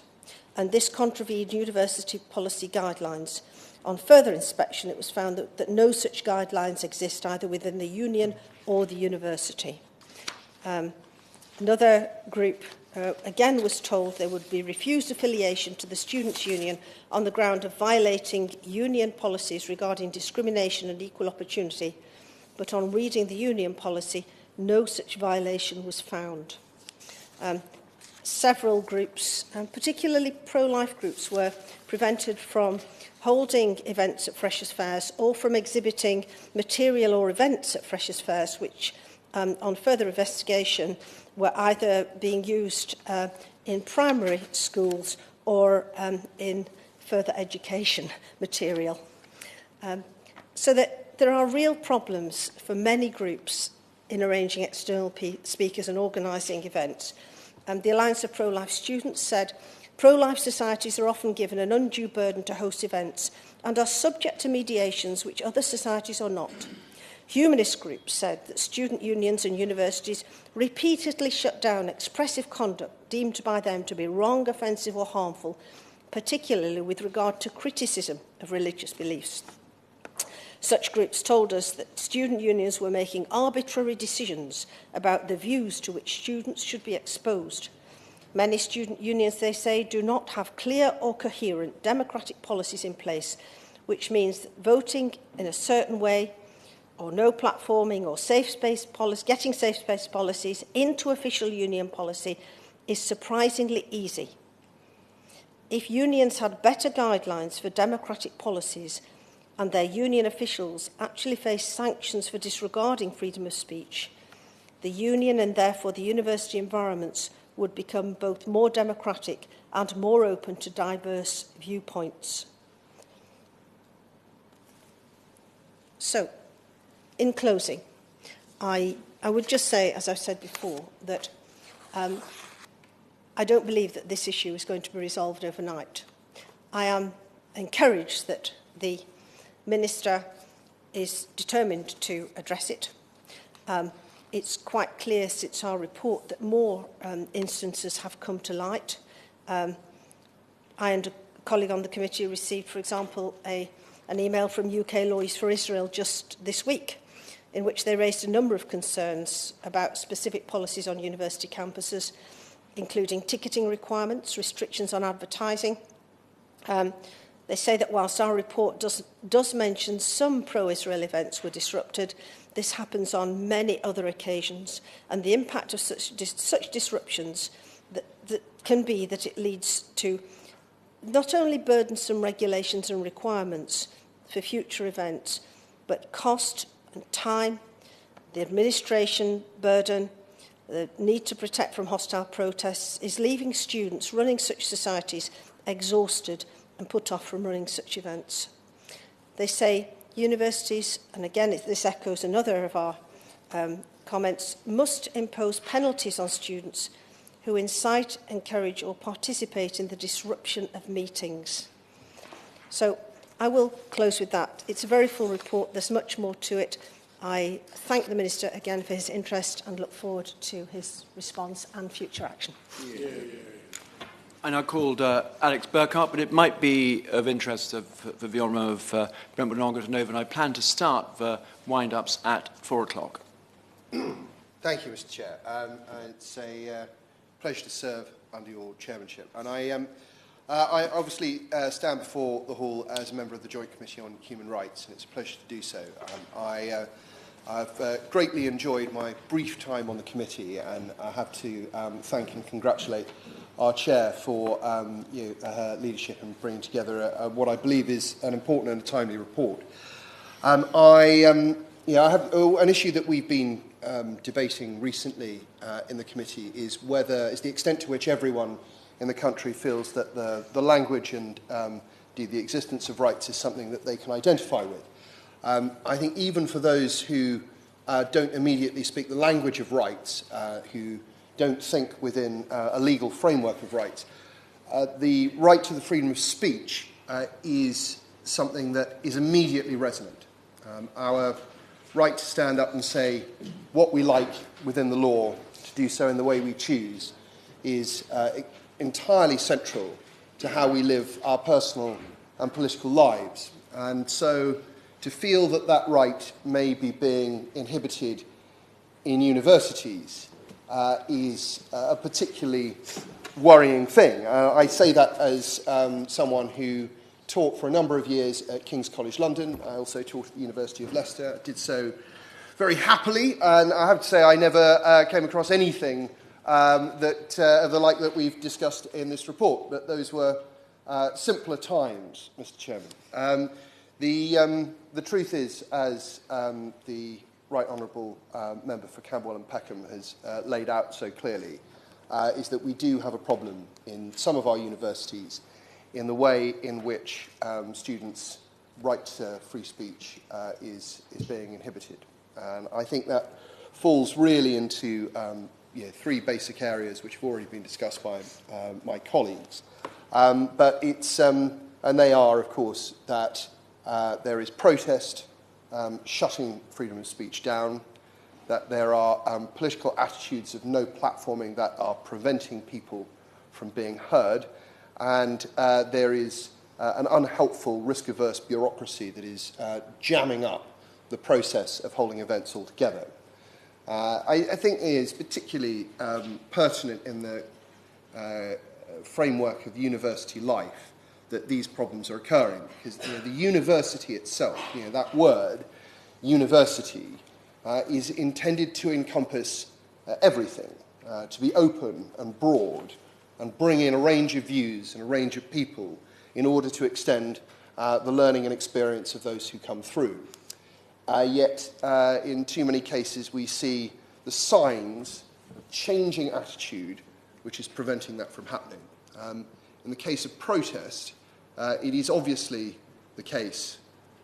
and this contravened university policy guidelines. On further inspection, it was found that no such guidelines exist either within the union or the university. Another group, again, was told they would be refused affiliation to the Students' Union on the ground of violating union policies regarding discrimination and equal opportunity, but on reading the union policy, no such violation was found. Several groups, and particularly pro-life groups, were prevented from holding events at Freshers' Fairs or from exhibiting material or events at Freshers' Fairs, which, on further investigation, were either being used in primary schools or in further education material. So that there are real problems for many groups in arranging external speakers and organising events. The Alliance of Pro-Life Students said, pro-life societies are often given an undue burden to host events and are subject to mediations which other societies are not. Humanist groups said that student unions and universities repeatedly shut down expressive conduct deemed by them to be wrong, offensive or harmful, particularly with regard to criticism of religious beliefs. Such groups told us that student unions were making arbitrary decisions about the views to which students should be exposed. Many student unions, they say, do not have clear or coherent democratic policies in place, which means that voting in a certain way, or no platforming, or getting safe space policies into official union policy is surprisingly easy. If unions had better guidelines for democratic policies, and their union officials actually face sanctions for disregarding freedom of speech, the union and therefore the university environments would become both more democratic and more open to diverse viewpoints. So, in closing, I would just say, as I've said before, that I don't believe that this issue is going to be resolved overnight. I am encouraged that the Minister is determined to address it. It's quite clear since our report that more instances have come to light. I and a colleague on the committee received, for example, an email from UK Lawyers for Israel just this week, in which they raised a number of concerns about specific policies on university campuses, including ticketing requirements, restrictions on advertising. They say that whilst our report does mention some pro-Israel events were disrupted, this happens on many other occasions, and the impact of such disruptions that can be that it leads to not only burdensome regulations and requirements for future events, but cost and time, the administration burden, the need to protect from hostile protests is leaving students running such societies exhausted and put off from running such events. They say universities, and again this echoes another of our comments, must impose penalties on students who incite, encourage or participate in the disruption of meetings. So I will close with that. It's a very full report. There's much more to it. I thank the Minister again for his interest and look forward to his response and future action. I now called Alex Burkhart, but it might be of interest for the Honourable of Brentwood and Ongar to know that I plan to start the wind-ups at 4 o'clock. Thank you, Mr. Chair. It's a pleasure to serve under your chairmanship. And I obviously stand before the Hall as a member of the Joint Committee on Human Rights, and it's a pleasure to do so. I've greatly enjoyed my brief time on the committee, and I have to thank and congratulate our chair for her leadership and bringing together what I believe is an important and a timely report. I have an issue that we've been debating recently in the committee is the extent to which everyone in the country feels that the language and the existence of rights is something that they can identify with. I think even for those who don't immediately speak the language of rights, who don't think within a legal framework of rights, the right to the freedom of speech is something that is immediately resonant. Our right to stand up and say what we like within the law, to do so in the way we choose, is entirely central to how we live our personal and political lives. And so to feel that that right may be being inhibited in universities is a particularly worrying thing. I say that as someone who taught for a number of years at King's College London. I also taught at the University of Leicester. I did so very happily, and I have to say I never came across anything of the like that we've discussed in this report, but those were simpler times, Mr. Chairman. The truth is, as the Right Honourable Member for Camberwell and Peckham has laid out so clearly, is that we do have a problem in some of our universities in the way in which students' right to free speech is being inhibited. And I think that falls really into three basic areas which have already been discussed by my colleagues. But it's, and they are, of course, that there is protest shutting freedom of speech down, that there are political attitudes of no platforming that are preventing people from being heard, and there is an unhelpful, risk-averse bureaucracy that is jamming up the process of holding events altogether. I think it is particularly pertinent in the framework of university life that these problems are occurring, because the university itself, that word, university, is intended to encompass everything, to be open and broad, and bring in a range of views and a range of people in order to extend the learning and experience of those who come through. Yet, in too many cases, we see the signs of changing attitude which is preventing that from happening. In the case of protest, it is obviously the case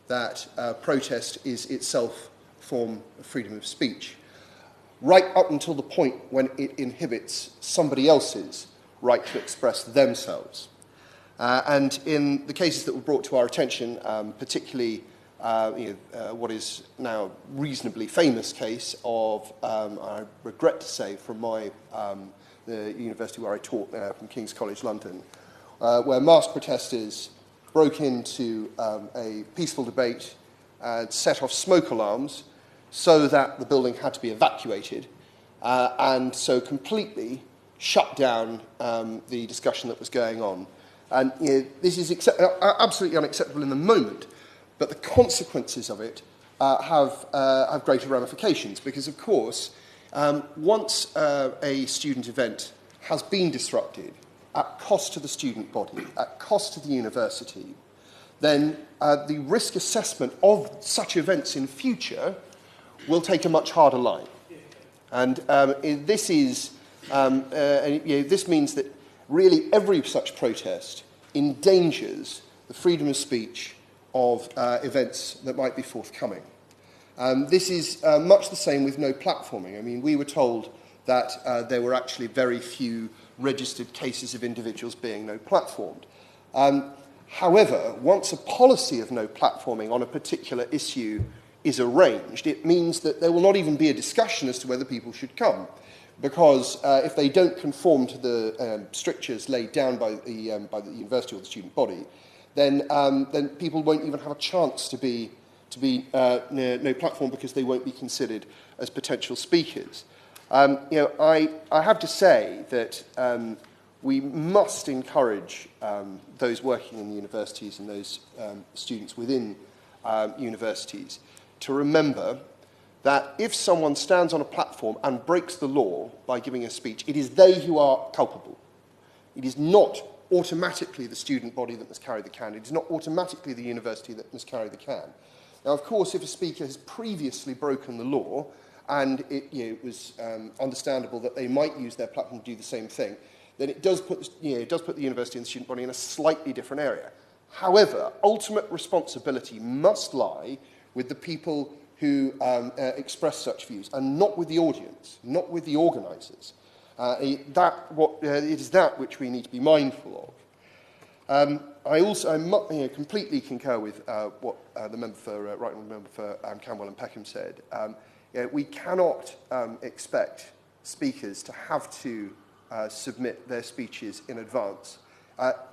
that protest is itself a form of freedom of speech, right up until the point when it inhibits somebody else's right to express themselves. And in the cases that were brought to our attention, particularly what is now a reasonably famous case of, I regret to say, from the university where I taught, from King's College London, where masked protesters broke into a peaceful debate and set off smoke alarms so that the building had to be evacuated, and so completely shut down the discussion that was going on. And this is absolutely unacceptable in the moment, but the consequences of it have greater ramifications, because, of course, once a student event has been disrupted at cost to the student body, at cost to the university, then the risk assessment of such events in future will take a much harder line. And this is, this means that really every such protest endangers the freedom of speech of events that might be forthcoming. This is much the same with no platforming. I mean, we were told that there were actually very few registered cases of individuals being no platformed. However, once a policy of no platforming on a particular issue is arranged, it means that there will not even be a discussion as to whether people should come, because if they don't conform to the strictures laid down by the university or the student body, then people won't even have a chance to be no platform, because they won't be considered as potential speakers. I have to say that we must encourage those working in the universities and those students within universities to remember that if someone stands on a platform and breaks the law by giving a speech, it is they who are culpable. It is not automatically the student body that must carry the can. It is not automatically the university that must carry the can. Now, of course, if a speaker has previously broken the law, and it was understandable that they might use their platform to do the same thing, then it does put the university and the student body in a slightly different area. However, ultimate responsibility must lie with the people who express such views, and not with the audience, not with the organisers. It is that which we need to be mindful of. I completely concur with what the member for Right Honourable Member for Camberwell and Peckham said. We cannot expect speakers to have to submit their speeches in advance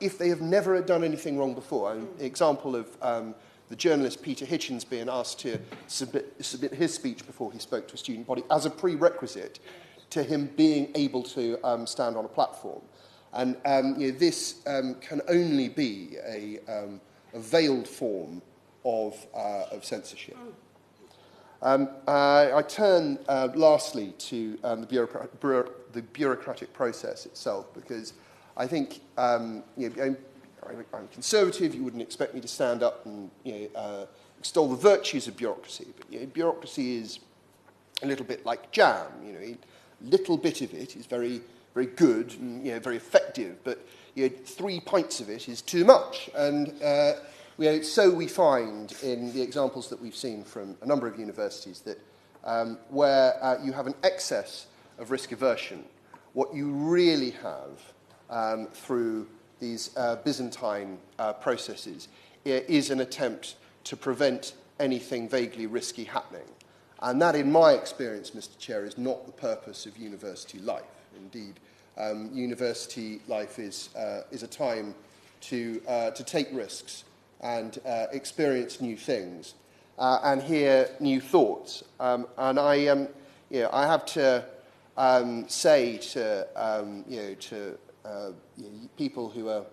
if they have never done anything wrong before. An example of the journalist Peter Hitchens being asked to submit his speech before he spoke to a student body as a prerequisite to him being able to stand on a platform. And this can only be a veiled form of censorship. I turn lastly to the bureaucratic process itself, because I think I'm conservative. You wouldn't expect me to stand up and extol the virtues of bureaucracy, but bureaucracy is a little bit like jam. A little bit of it is very, very good and very effective, but 3 pints of it is too much. And so we find in the examples that we've seen from a number of universities that where you have an excess of risk aversion, what you really have through these Byzantine processes is an attempt to prevent anything vaguely risky happening. And that, in my experience, Mr. Chair, is not the purpose of university life. Indeed, university life is a time to take risks and experience new things and hear new thoughts. And I have to say to people who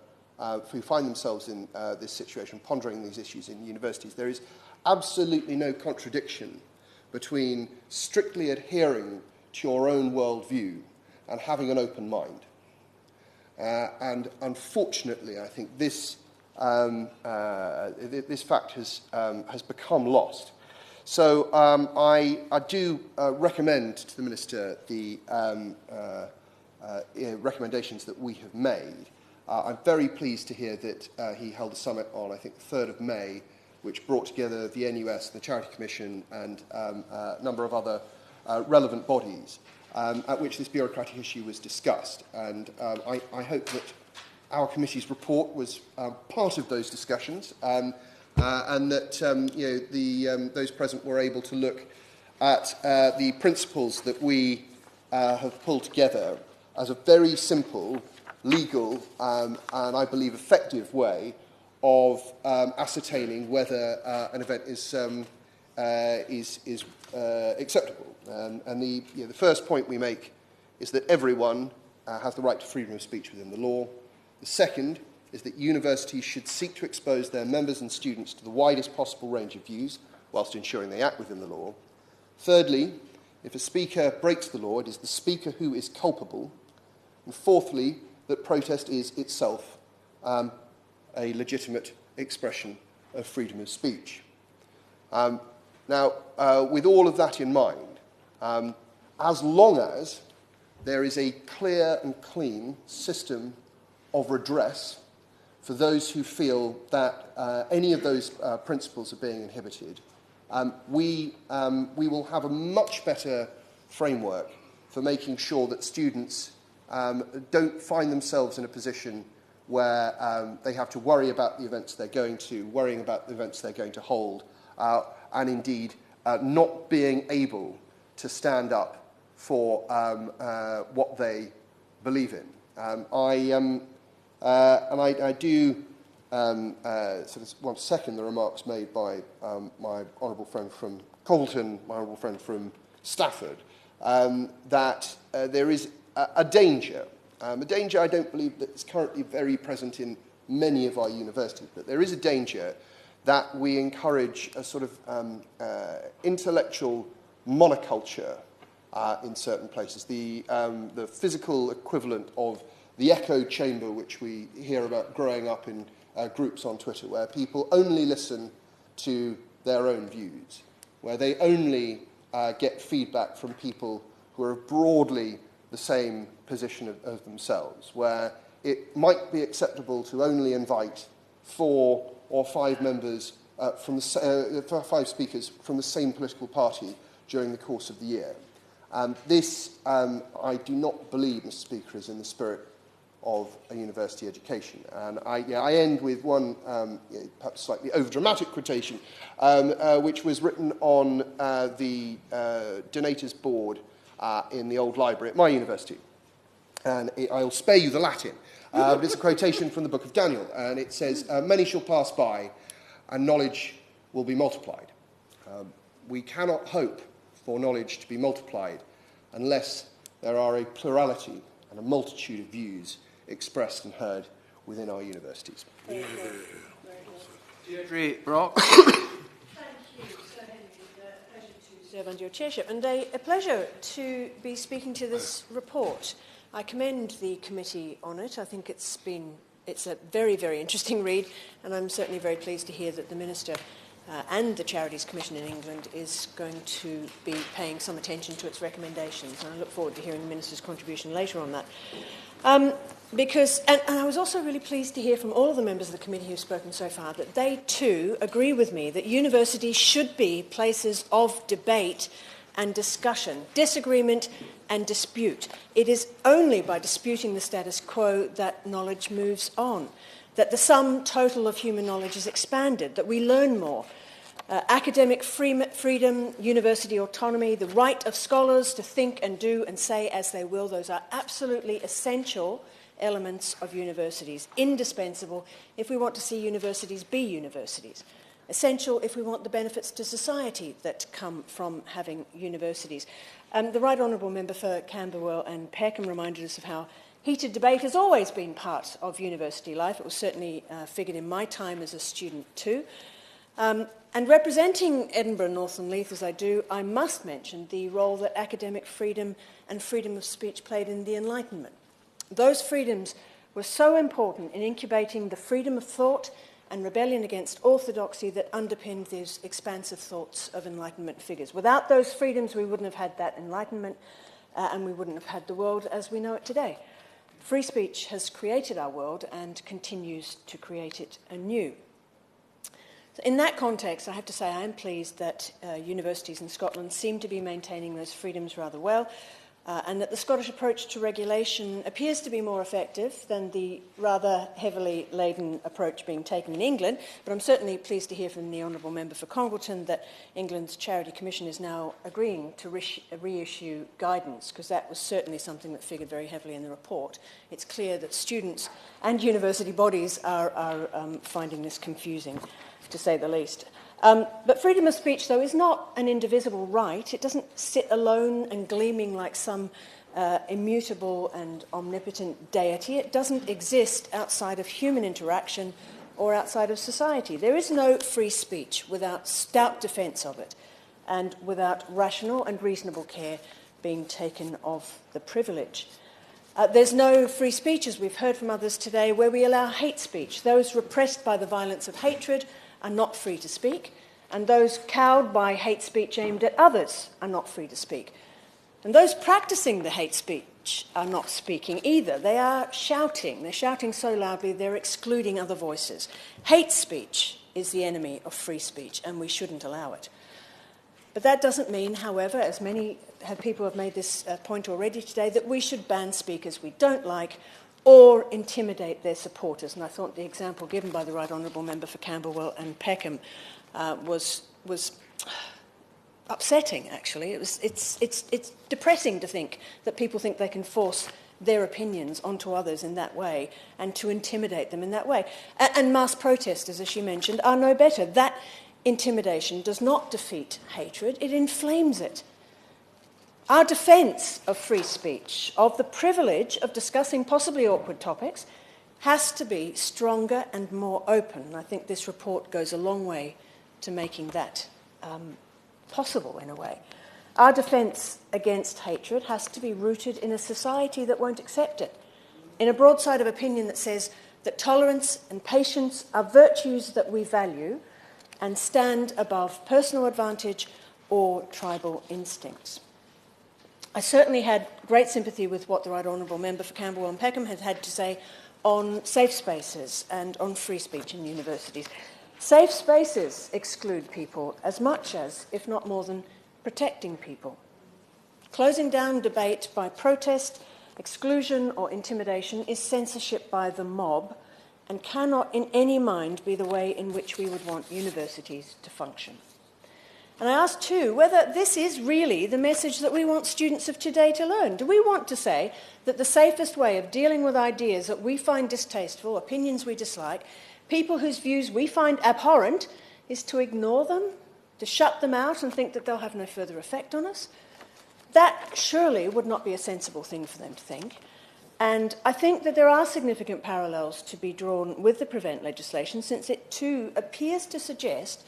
find themselves in this situation, pondering these issues in universities, there is absolutely no contradiction between strictly adhering to your own worldview and having an open mind. And unfortunately, I think this fact has become lost. So I do recommend to the Minister the recommendations that we have made. I'm very pleased to hear that he held a summit on, I think, the 3rd of May, which brought together the NUS, the Charity Commission, and a number of other relevant bodies, at which this bureaucratic issue was discussed. And I hope that our committee's report was part of those discussions, and that those present were able to look at the principles that we have pulled together as a very simple, legal, and I believe effective way of ascertaining whether an event is acceptable. And the first point we make is that everyone has the right to freedom of speech within the law. The second is that universities should seek to expose their members and students to the widest possible range of views, whilst ensuring they act within the law. Thirdly, if a speaker breaks the law, it is the speaker who is culpable. And fourthly, that protest is itself a legitimate expression of freedom of speech. Now, with all of that in mind, as long as there is a clear and clean system of redress for those who feel that any of those principles are being inhibited, we will have a much better framework for making sure that students don't find themselves in a position where they have to worry about the events they're going to, worrying about the events they're going to hold, and indeed not being able to stand up for what they believe in. I do sort of want to second the remarks made by my honourable friend from Cobleton, my honourable friend from Stafford, that there is a danger. A danger I don't believe that is currently very present in many of our universities, but there is a danger that we encourage a sort of intellectual monoculture in certain places, the physical equivalent of the echo chamber, which we hear about growing up in groups on Twitter, where people only listen to their own views, where they only get feedback from people who are broadly the same position of themselves, where it might be acceptable to only invite 4 or 5 members from the 5 speakers from the same political party during the course of the year. This, I do not believe, Mr. Speaker, is in the spirit of a university education. And I end with one perhaps slightly overdramatic quotation, which was written on the donators board in the old library at my university. And I'll spare you the Latin, but it's a quotation from the book of Daniel, and it says, "Many shall pass by, and knowledge will be multiplied. We cannot hope for knowledge to be multiplied unless there are a plurality and a multitude of views expressed and heard within our universities. Deirdre Brock. Thank you, Sir Henry. A pleasure to serve under your chairship, and a pleasure to be speaking to this report. I commend the committee on it. I think it's a very, very interesting read, and I'm certainly very pleased to hear that the Minister and the Charities Commission in England is going to be paying some attention to its recommendations, and I look forward to hearing the Minister's contribution later on that. And I was also really pleased to hear from all of the members of the committee who've spoken so far that they too agree with me that universities should be places of debate and discussion, disagreement and dispute. It is only by disputing the status quo that knowledge moves on, that the sum total of human knowledge is expanded, that we learn more. Academic freedom, university autonomy, the right of scholars to think and do and say as they will, those are absolutely essential elements of universities, indispensable if we want to see universities be universities, essential if we want the benefits to society that come from having universities. The Right Honourable Member for Camberwell and Peckham reminded us of how heated debate has always been part of university life. It was certainly figured in my time as a student too. And representing Edinburgh and Northern-Leith as I do, I must mention the role that academic freedom and freedom of speech played in the Enlightenment. Those freedoms were so important in incubating the freedom of thought and rebellion against orthodoxy that underpinned these expansive thoughts of Enlightenment figures. Without those freedoms, we wouldn't have had that Enlightenment, and we wouldn't have had the world as we know it today. Free speech has created our world and continues to create it anew. So in that context, I have to say I am pleased that universities in Scotland seem to be maintaining those freedoms rather well, and that the Scottish approach to regulation appears to be more effective than the rather heavily laden approach being taken in England. But I'm certainly pleased to hear from the Honourable Member for Congleton that England's Charity Commission is now agreeing to reissue guidance, because that was certainly something that figured very heavily in the report. It's clear that students and university bodies are finding this confusing, to say the least. But freedom of speech, though, is not an indivisible right. It doesn't sit alone and gleaming like some immutable and omnipotent deity. It doesn't exist outside of human interaction or outside of society. There is no free speech without stout defence of it and without rational and reasonable care being taken of the privilege. There's no free speech, as we've heard from others today, where we allow hate speech. Those repressed by the violence of hatred are not free to speak, and those cowed by hate speech aimed at others are not free to speak. And those practicing the hate speech are not speaking either. They are shouting. They're shouting so loudly they're excluding other voices. Hate speech is the enemy of free speech, and we shouldn't allow it. But that doesn't mean, however, as many people have made this point already today, that we should ban speakers we don't like or intimidate their supporters. And I thought the example given by the Right Honourable Member for Camberwell and Peckham was upsetting, actually. It's depressing to think that people think they can force their opinions onto others in that way and to intimidate them in that way. And mass protesters, as she mentioned, are no better. That intimidation does not defeat hatred, it inflames it. Our defence of free speech, of the privilege of discussing possibly awkward topics, has to be stronger and more open. And I think this report goes a long way to making that possible, in a way. Our defence against hatred has to be rooted in a society that won't accept it, in a broadside of opinion that says that tolerance and patience are virtues that we value and stand above personal advantage or tribal instincts. I certainly had great sympathy with what the Right Honourable Member for Camberwell and Peckham had to say on safe spaces and on free speech in universities. Safe spaces exclude people as much as, if not more than, protecting people. Closing down debate by protest, exclusion or intimidation is censorship by the mob and cannot in any mind be the way in which we would want universities to function. And I ask too whether this is really the message that we want students of today to learn. Do we want to say that the safest way of dealing with ideas that we find distasteful, opinions we dislike, people whose views we find abhorrent, is to ignore them, to shut them out and think that they'll have no further effect on us. That surely would not be a sensible thing for them to think. And I think that there are significant parallels to be drawn with the Prevent legislation, since it too appears to suggest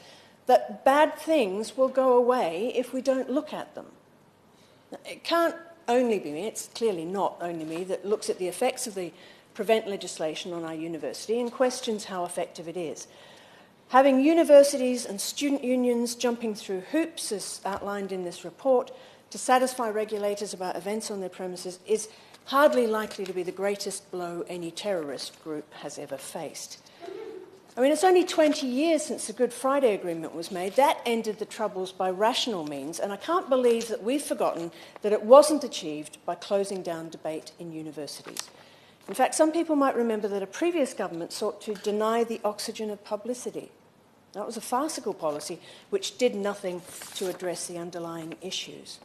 that bad things will go away if we don't look at them. It can't only be me, it's clearly not only me, that looks at the effects of the Prevent legislation on our university and questions how effective it is. Having universities and student unions jumping through hoops, as outlined in this report, to satisfy regulators about events on their premises is hardly likely to be the greatest blow any terrorist group has ever faced. I mean, it's only 20 years since the Good Friday Agreement was made. That ended the Troubles by rational means, and I can't believe that we've forgotten that it wasn't achieved by closing down debate in universities. In fact, some people might remember that a previous government sought to deny the oxygen of publicity. That was a farcical policy which did nothing to address the underlying issues.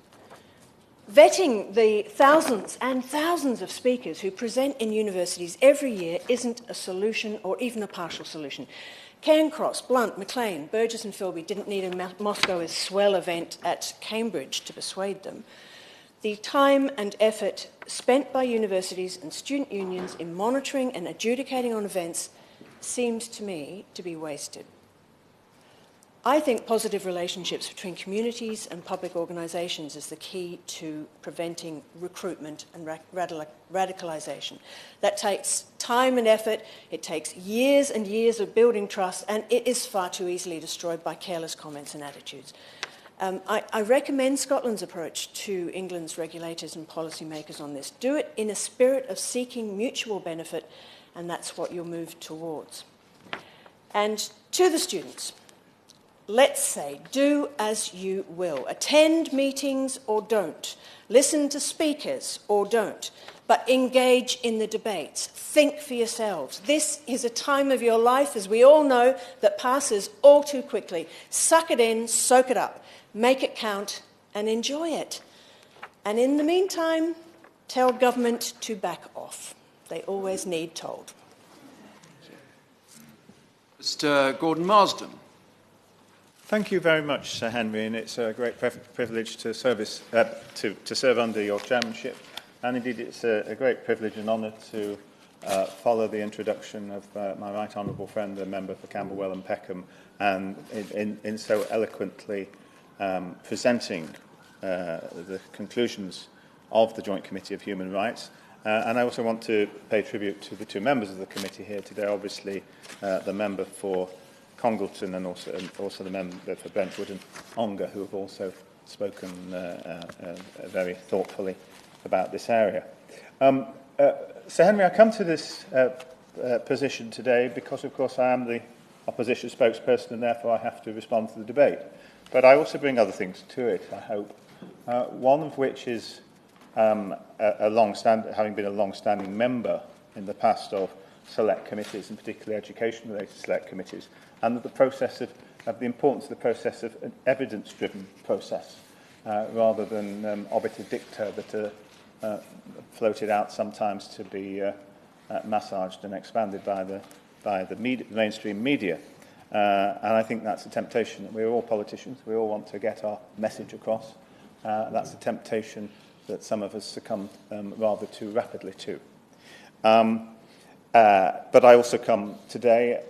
Vetting the thousands and thousands of speakers who present in universities every year isn't a solution or even a partial solution. Cairncross, Blunt, Maclean, Burgess and Philby didn't need a Moscow's swell event at Cambridge to persuade them. The time and effort spent by universities and student unions in monitoring and adjudicating on events seems to me to be wasted. I think positive relationships between communities and public organisations is the key to preventing recruitment and radicalisation. That takes time and effort, it takes years and years of building trust, and it is far too easily destroyed by careless comments and attitudes. I recommend Scotland's approach to England's regulators and policymakers on this. Do it in a spirit of seeking mutual benefit, and that's what you'll move towards. And to the students, let's say, do as you will. Attend meetings or don't. Listen to speakers or don't. But engage in the debates. Think for yourselves. This is a time of your life, as we all know, that passes all too quickly. Suck it in, soak it up, make it count, and enjoy it. And in the meantime, tell government to back off. They always need told. Mr. Gordon Marsden. Thank you very much, Sir Henry, and it's a great privilege to serve under your chairmanship. And indeed, it's a great privilege and honour to follow the introduction of my right honourable friend, the member for Camberwell and Peckham, and in so eloquently presenting the conclusions of the Joint Committee of Human Rights. And I also want to pay tribute to the two members of the committee here today, obviously the member for Congleton and also the member for Brentwood and Ongar, who have also spoken very thoughtfully about this area. Sir Henry, I come to this position today because, of course, I am the opposition spokesperson and therefore I have to respond to the debate. But I also bring other things to it, I hope, one of which is having been a long-standing member in the past of select committees, and particularly education-related select committees, and the process of the importance of the process of an evidence-driven process, rather than obiter dicta that are floated out sometimes to be massaged and expanded by the mainstream media. And I think that's a temptation. We're all politicians. We all want to get our message across. That's a temptation that some of us succumb rather too rapidly to. But I also come today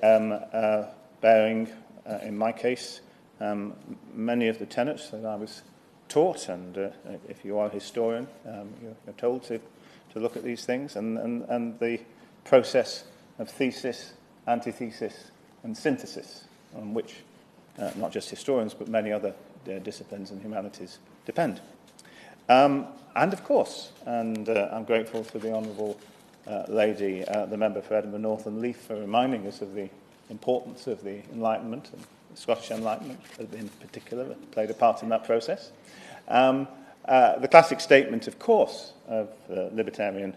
bearing, in my case, many of the tenets that I was taught, and if you are a historian, you're told to look at these things, and the process of thesis, antithesis, and synthesis, on which not just historians, but many other disciplines and humanities depend. And of course, and I'm grateful to the Honourable lady, the member for Edinburgh North and Leith, for reminding us of the importance of the Enlightenment, and the Scottish Enlightenment in particular, that played a part in that process. The classic statement, of course, of libertarian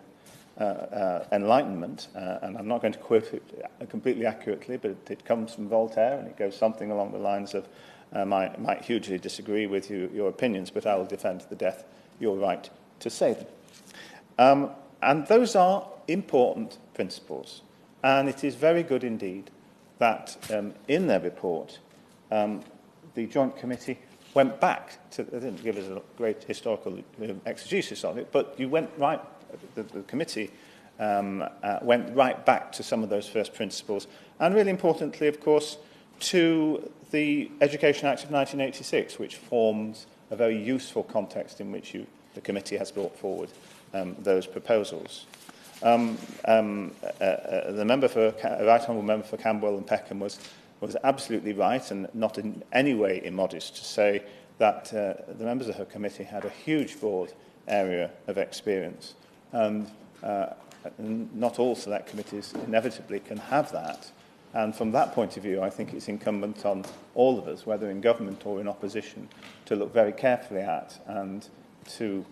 Enlightenment, and I'm not going to quote it completely accurately, but it comes from Voltaire, and it goes something along the lines of, I might hugely disagree with your opinions, but I will defend to the death your right to say them. And those are important principles, and it is very good indeed that in their report the Joint Committee went back to, they didn't give us a great historical exegesis of it, but you went right, the committee went right back to some of those first principles, and really importantly, of course, to the Education Act of 1986, which forms a very useful context in which the committee has brought forward those proposals. The Right Honourable Member for Camberwell and Peckham was absolutely right, and not in any way immodest, to say that the members of her committee had a huge broad area of experience, and not all select committees inevitably can have that. And from that point of view, I think it's incumbent on all of us, whether in government or in opposition, to look very carefully at and to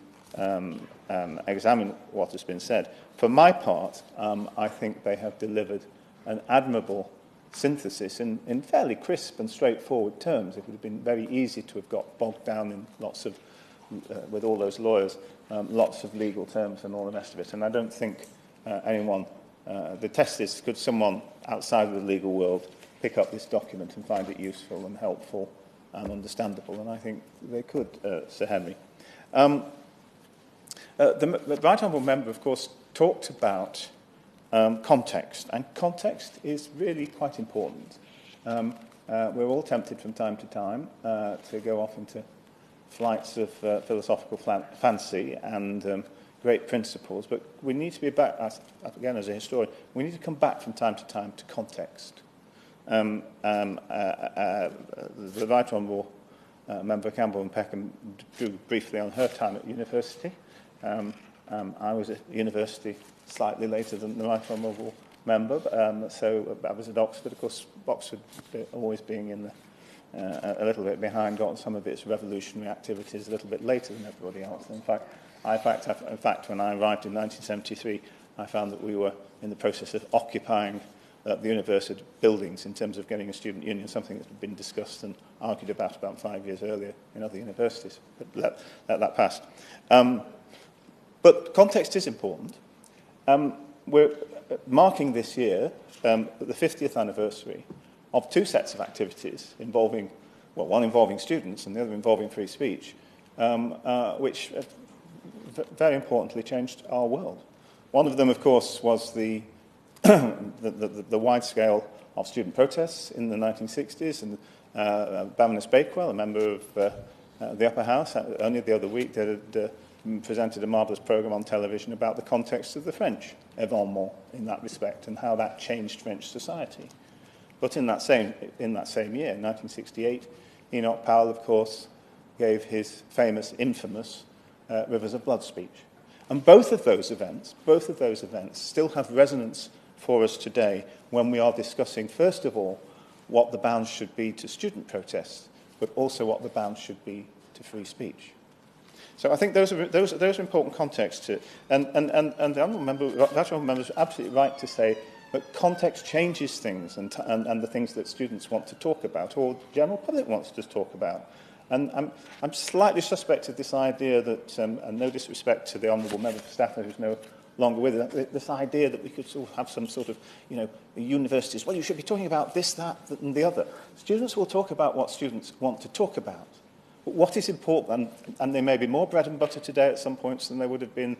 examine what has been said. For my part, I think they have delivered an admirable synthesis in fairly crisp and straightforward terms. It would have been very easy to have got bogged down in lots of, with all those lawyers, lots of legal terms and all the rest of it. And I don't think anyone, the test is, could someone outside of the legal world pick up this document and find it useful and helpful and understandable? And I think they could, Sir Henry. The Right Honourable Member, of course, talked about context, and context is really quite important. We're all tempted from time to time to go off into flights of philosophical fancy and great principles, but we need to be back, again as a historian, we need to come back from time to context. The Right Honourable Member Camberwell and Peckham drew briefly on her time at university. I was at university slightly later than the Right Honourable Member, so I was at Oxford. Of course, Oxford always being in the, a little bit behind, got some of its revolutionary activities a little bit later than everybody else. In fact, when I arrived in 1973, I found that we were in the process of occupying the university buildings in terms of getting a student union, something that had been discussed and argued about 5 years earlier in other universities. But let that pass. But context is important. We're marking this year the 50th anniversary of two sets of activities involving, well, one involving students and the other involving free speech, which very importantly changed our world. One of them, of course, was the wide scale of student protests in the 1960s, and Baroness Bakewell, a member of the Upper House, only the other week presented a marvellous programme on television about the context of the French événement in that respect and how that changed French society. But in that same year, in 1968, Enoch Powell, of course, gave his infamous Rivers of Blood speech. And both of those events still have resonance for us today when we are discussing, first of all, what the bounds should be to student protests, but also what the bounds should be to free speech. So I think those are important contexts to, and the Honourable Member is absolutely right to say that context changes things and the things that students want to talk about or the general public wants to talk about. And I'm slightly suspect of this idea that, and no disrespect to the Honourable Member for Stafford who's no longer with us, this idea that we could sort of have some sort of, universities, well, you should be talking about this, that, and the other. Students will talk about what students want to talk about. But what is important, and there may be more bread and butter today at some points than there would have been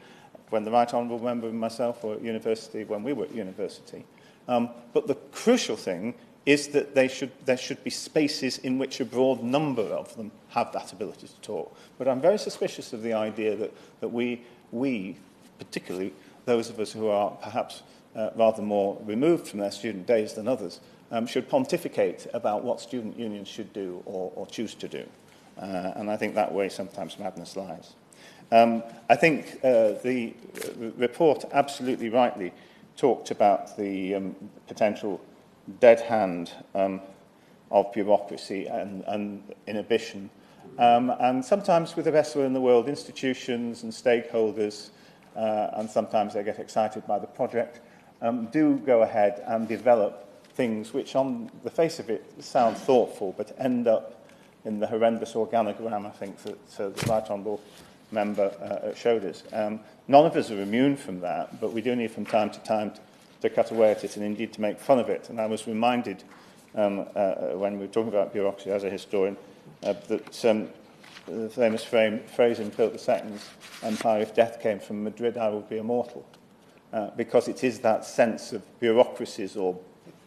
when the Right Honourable Member and myself were at university, when we were at university. But the crucial thing is that there should be spaces in which a broad number of them have that ability to talk. But I'm very suspicious of the idea that we, particularly those of us who are perhaps rather more removed from their student days than others, should pontificate about what student unions should do or choose to do. And I think that way sometimes madness lies. I think the report absolutely rightly talked about the potential dead hand of bureaucracy and inhibition. And sometimes with the rest of in the world, institutions and stakeholders, and sometimes they get excited by the project, do go ahead and develop things which on the face of it sound thoughtful, but end up in the horrendous organogram, I think, that the Right Honourable Member showed us. None of us are immune from that, but we do need from time to time to cut away at it and indeed to make fun of it. And I was reminded when we were talking about bureaucracy as a historian, that the famous phrase in Philip II's Empire, if death came from Madrid, I would be immortal. Because it is that sense of bureaucracies or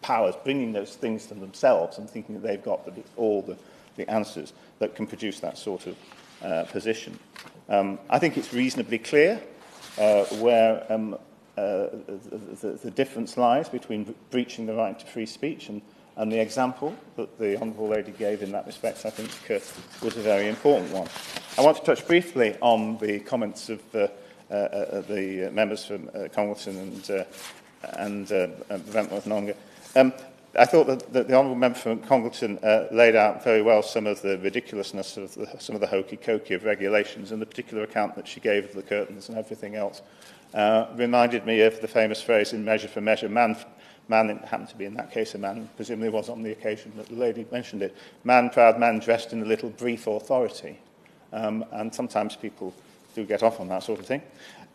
powers bringing those things to themselves and thinking that they've got all the answers that can produce that sort of position. I think it's reasonably clear where the difference lies between breaching the right to free speech and the example that the Honourable Lady gave in that respect, I think, was a very important one. I want to touch briefly on the comments of the members from Congleton and Wentworth and Ongar. I thought that the Honourable Member from Congleton laid out very well some of the ridiculousness of some of the hokey-cokey of regulations, and the particular account that she gave of the curtains and everything else reminded me of the famous phrase in Measure for Measure, man, it happened to be in that case a man, presumably was on the occasion that the lady mentioned it, man, proud man, dressed in a little brief authority. And sometimes people do get off on that sort of thing.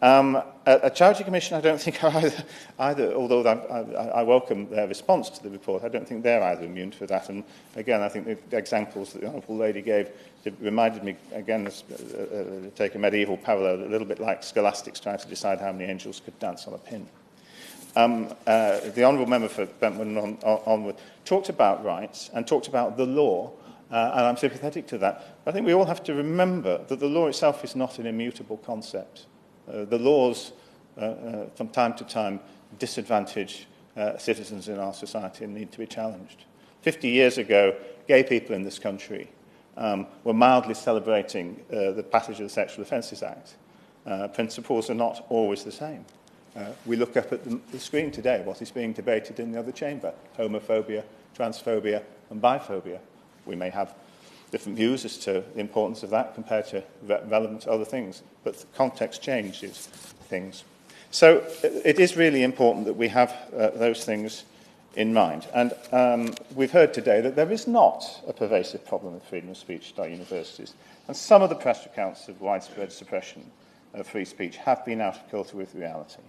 A charity commission, I don't think either, although I welcome their response to the report, I don't think they're either immune to that. And again, I think the examples that the Honourable Lady gave reminded me, again, take a medieval parallel, a little bit like scholastics trying to decide how many angels could dance on a pin. The Honourable Member for Brentwood Onward talked about rights and talked about the law, and I'm sympathetic to that. But I think we all have to remember that the law itself is not an immutable concept. The laws, from time to time, disadvantage citizens in our society and need to be challenged. 50 years ago, gay people in this country were mildly celebrating the passage of the Sexual Offences Act. Principles are not always the same. We look up at the screen today, what is being debated in the other chamber, homophobia, transphobia and biphobia. We may have different views as to the importance of that compared to relevant other things, but the context changes things. So it is really important that we have those things in mind. And we've heard today that there is not a pervasive problem with freedom of speech at our universities. And some of the press accounts of widespread suppression of free speech have been out of kilter with reality.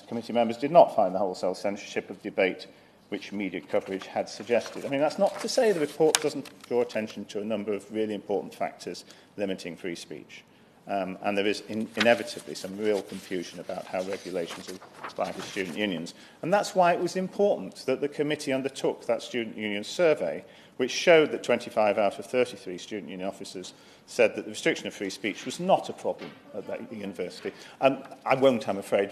Committee members did not find the wholesale censorship of debate which media coverage had suggested. I mean, that's not to say the report doesn't draw attention to a number of really important factors limiting free speech. And there is inevitably some real confusion about how regulations apply to student unions. And that's why it was important that the committee undertook that student union survey, which showed that 25 out of 33 student union officers said that the restriction of free speech was not a problem at that university. I won't, I'm afraid.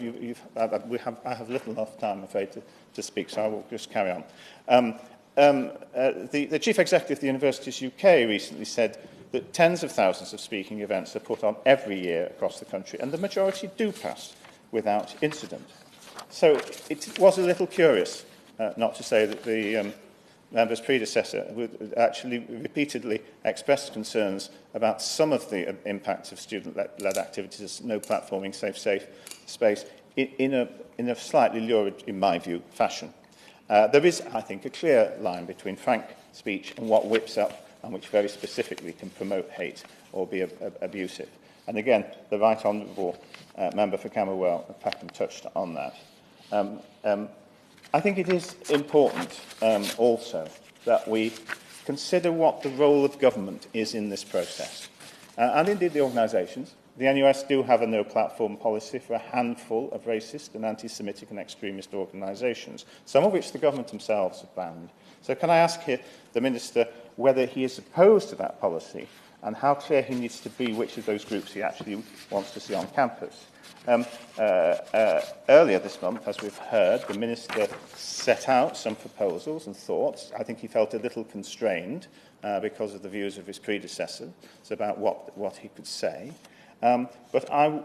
I have little enough time, I'm afraid, to speak, so I will just carry on. The Chief Executive of the Universities UK recently said that tens of thousands of speaking events are put on every year across the country, and the majority do pass without incident. So it was a little curious, not to say that the member's predecessor would actually repeatedly express concerns about some of the impacts of student-led activities, no platforming, safe space, in a slightly lurid, in my view, fashion. There is, I think, a clear line between frank speech and what whips up and which very specifically can promote hate or be abusive. And again, the Right Honourable Member for Camberwell and Peckham touched on that. I think it is important also that we consider what the role of government is in this process. And indeed the organisations. The NUS do have a no-platform policy for a handful of racist and anti-Semitic and extremist organisations, some of which the government themselves have banned. So can I ask here the Minister whether he is opposed to that policy and how clear he needs to be which of those groups he actually wants to see on campus? Earlier this month, as we've heard, the Minister set out some proposals and thoughts. I think he felt a little constrained because of the views of his predecessor about what he could say. But I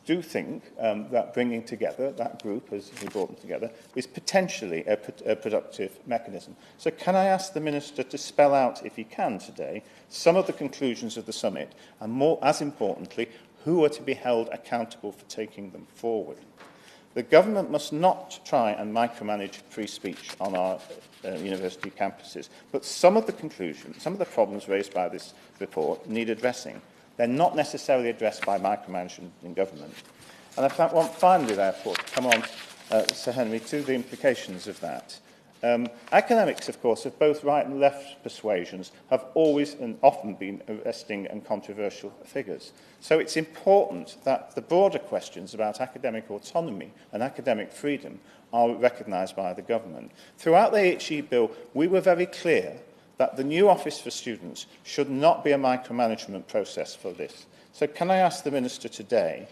do think that bringing together that group, as he brought them together, is potentially a productive mechanism. So can I ask the Minister to spell out, if he can today, some of the conclusions of the summit, and more, as importantly, who are to be held accountable for taking them forward? The government must not try and micromanage free speech on our university campuses, but some of the conclusions, some of the problems raised by this report need addressing. They're not necessarily addressed by micromanagement in government. And I want finally, therefore, to come on, Sir Henry, to the implications of that. Academics, of course, of both right and left persuasions have always and often been arresting and controversial figures. So it's important that the broader questions about academic autonomy and academic freedom are recognised by the government. Throughout the HE Bill, we were very clear that the new Office for Students should not be a micromanagement process for this. So can I ask the Minister today,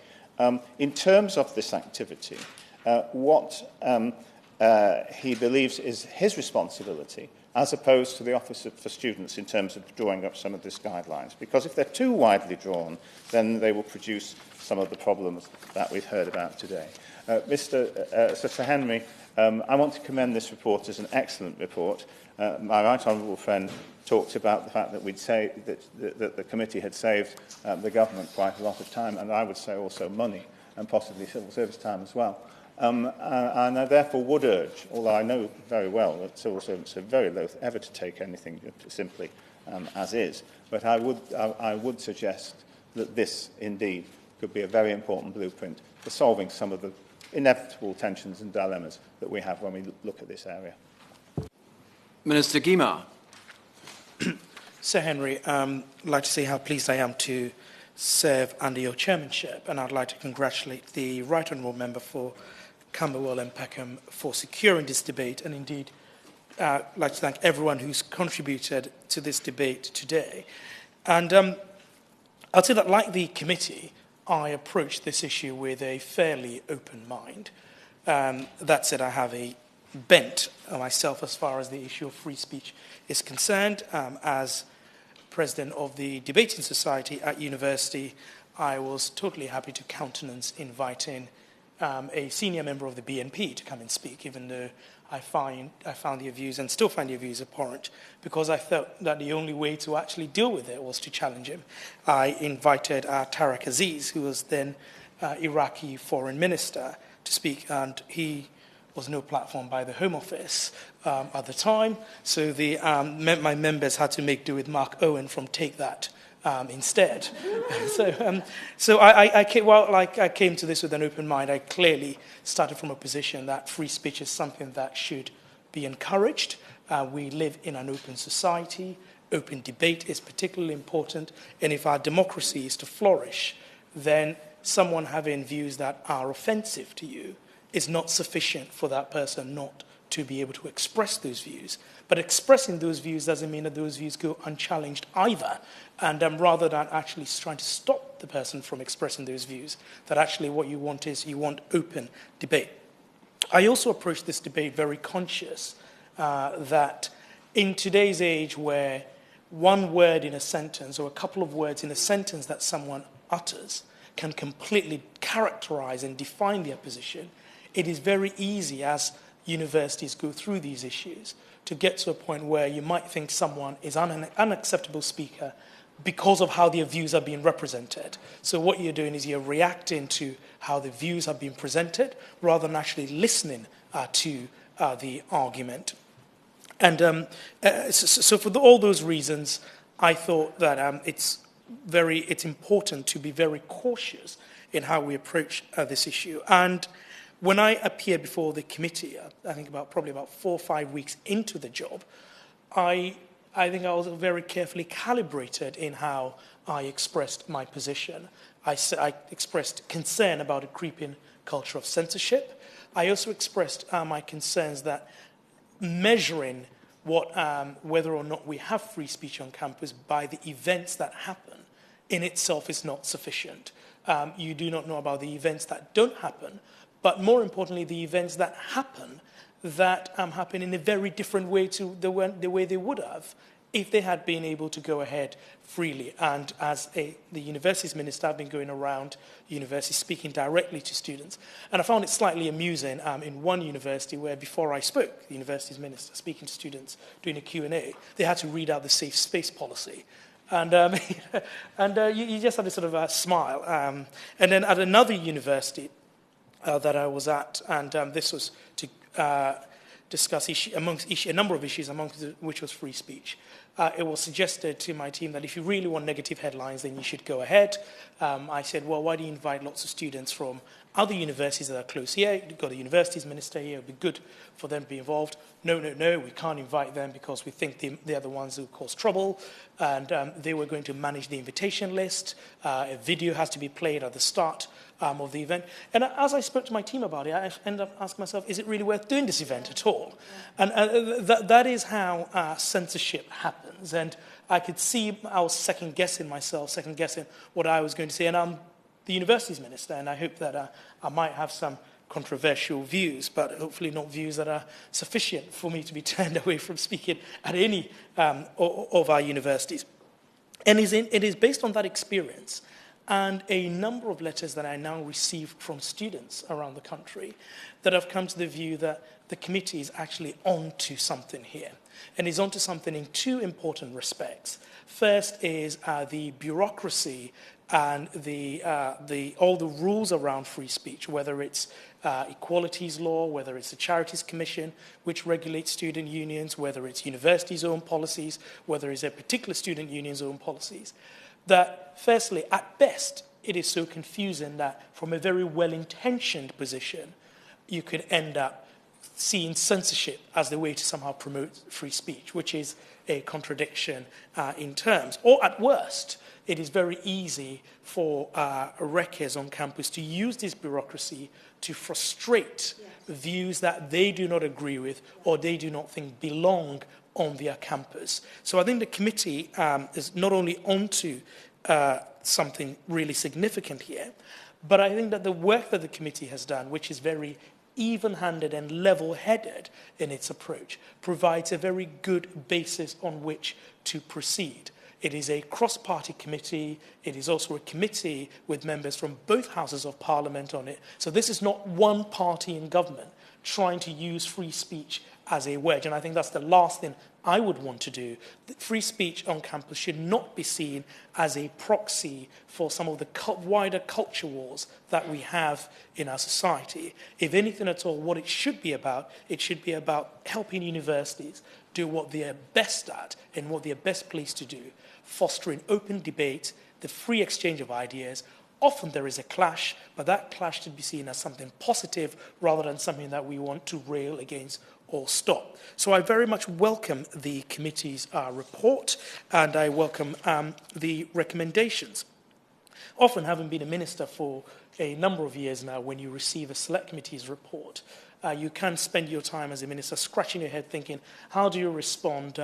in terms of this activity, what he believes is his responsibility as opposed to the Office for Students in terms of drawing up some of these guidelines? Because if they're too widely drawn, then they will produce some of the problems that we've heard about today. Sir Henry, I want to commend this report as an excellent report. My right honourable friend talked about the fact that that the committee had saved the government quite a lot of time, and I would say also money, and possibly civil service time as well. And I therefore would urge, although I know very well that civil servants are very loath ever to take anything simply as is, but I would suggest that this indeed could be a very important blueprint for solving some of the inevitable tensions and dilemmas that we have when we look at this area. Minister Guimard. Sir Henry, I'd like to say how pleased I am to serve under your chairmanship, and I'd like to congratulate the Right Honourable Member for Camberwell and Peckham for securing this debate, and indeed I'd like to thank everyone who's contributed to this debate today. And I'll say that, like the committee, I approached this issue with a fairly open mind. That said, I have a bent myself as far as the issue of free speech is concerned. As president of the Debating Society at university, I was totally happy to countenance inviting a senior member of the BNP to come and speak, even though I found their views and still find their views abhorrent, because I felt that the only way to actually deal with it was to challenge him. I invited Tariq Aziz, who was then Iraqi foreign minister, to speak, and he was no platform by the Home Office at the time, so my members had to make do with Mark Owen from Take That instead. So I came to this with an open mind. I clearly started from a position that free speech is something that should be encouraged. We live in an open society. Open debate is particularly important. And if our democracy is to flourish, then someone having views that are offensive to you is not sufficient for that person not to be able to express those views. But expressing those views doesn't mean that those views go unchallenged either. And rather than actually trying to stop the person from expressing those views, that actually what you want is you want open debate. I also approach this debate very conscious that in today's age where one word in a sentence or a couple of words in a sentence that someone utters can completely characterize and define their position, it is very easy as universities go through these issues to get to a point where you might think someone is an unacceptable speaker because of how their views are being represented. So what you're doing is you're reacting to how the views are being presented rather than actually listening to the argument. And so for all those reasons, I thought that it's important to be very cautious in how we approach this issue. And when I appeared before the committee, I think probably about 4 or 5 weeks into the job, I think I was very carefully calibrated in how I expressed my position. I expressed concern about a creeping culture of censorship. I also expressed my concerns that measuring whether or not we have free speech on campus by the events that happen in itself is not sufficient. You do not know about the events that don't happen, but more importantly, the events that happen in a very different way to the way they would have if they had been able to go ahead freely. And as the universities minister, I've been going around universities speaking directly to students. And I found it slightly amusing in one university where before I spoke, the universities minister speaking to students, doing a Q&A, they had to read out the safe space policy. And you just had a sort of smile. And then at another university that I was at, and this was to discuss a number of issues, amongst which was free speech. it was suggested to my team that if you really want negative headlines, then you should go ahead. I said, well, why do you invite lots of students from other universities that are close here? You've got a universities minister here. It would be good for them to be involved. No, we can't invite them because we think they are the ones who cause trouble. And they were going to manage the invitation list. A video has to be played at the start of the event. And as I spoke to my team about it, I ended up asking myself, is it really worth doing this event at all? And that is how censorship happens. And I could see I was second-guessing myself, second-guessing what I was going to say. And I'm the universities minister, and I hope that I might have some controversial views, but hopefully not views that are sufficient for me to be turned away from speaking at any of our universities. And it is based on that experience and a number of letters that I now receive from students around the country that have come to the view that the committee is actually onto something here, and is onto something in two important respects. First is the bureaucracy and all the rules around free speech, whether it's equalities law, whether it's the Charities Commission, which regulates student unions, whether it's universities' own policies, whether it's a particular student union's own policies, that firstly, at best, it is so confusing that from a very well-intentioned position, you could end up seeing censorship as the way to somehow promote free speech, which is a contradiction in terms. Or at worst, it is very easy for wreckers on campus to use this bureaucracy to frustrate views that they do not agree with or they do not think belong on their campus. So I think the committee is not only onto something really significant here, but I think that the work that the committee has done, which is very even-handed and level-headed in its approach, provides a very good basis on which to proceed. It is a cross-party committee. It is also a committee with members from both houses of parliament on it. So this is not one party in government trying to use free speech as a wedge. And I think that's the last thing I would want to do. Free speech on campus should not be seen as a proxy for some of the wider culture wars that we have in our society. If anything at all, what it should be about helping universities do what they are best at and what they are best placed to do, fostering open debate, the free exchange of ideas. Often there is a clash, but that clash should be seen as something positive rather than something that we want to rail against or stop. So I very much welcome the committee's report, and I welcome the recommendations. Often, having been a minister for a number of years now, when you receive a select committee's report, you can spend your time as a minister scratching your head thinking, how do you respond,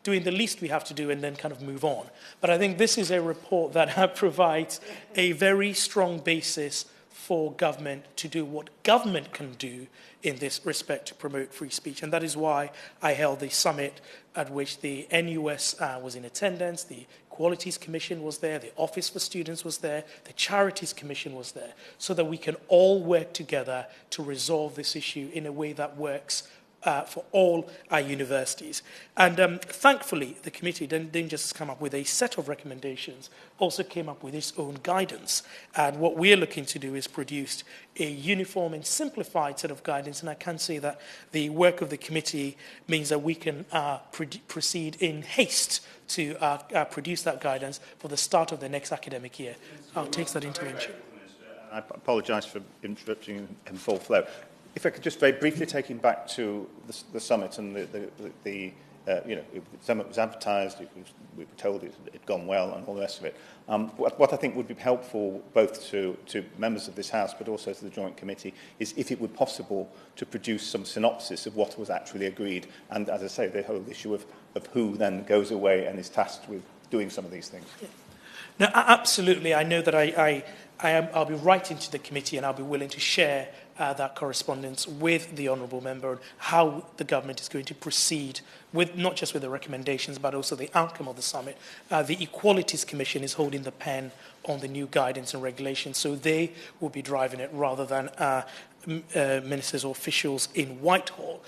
doing the least we have to do and then kind of move on. But I think this is a report that provides a very strong basis for government to do what government can do in this respect to promote free speech. And that is why I held the summit at which the NUS was in attendance, the Qualities Commission was there, the Office for Students was there, the Charities Commission was there, so that we can all work together to resolve this issue in a way that works for all our universities. And thankfully, the committee didn't just come up with a set of recommendations, also came up with its own guidance. And what we're looking to do is produce a uniform and simplified set of guidance. And I can say that the work of the committee means that we can proceed in haste to produce that guidance for the start of the next academic year. I'll take that into mention. I apologise for interrupting in full flow. If I could just very briefly take him back to the summit and the summit was advertised, we were told it had gone well and all the rest of it. What I think would be helpful both to members of this House but also to the Joint Committee is if it were possible to produce some synopsis of what was actually agreed, and as I say, the whole issue of who then goes away and is tasked with doing some of these things. Yeah. No, absolutely. I know that I'll be writing to the committee and I'll be willing to share that correspondence with the Honourable Member on how the government is going to proceed with not just with the recommendations but also the outcome of the summit. The Equalities Commission is holding the pen on the new guidance and regulations, so they will be driving it rather than ministers or officials in Whitehall.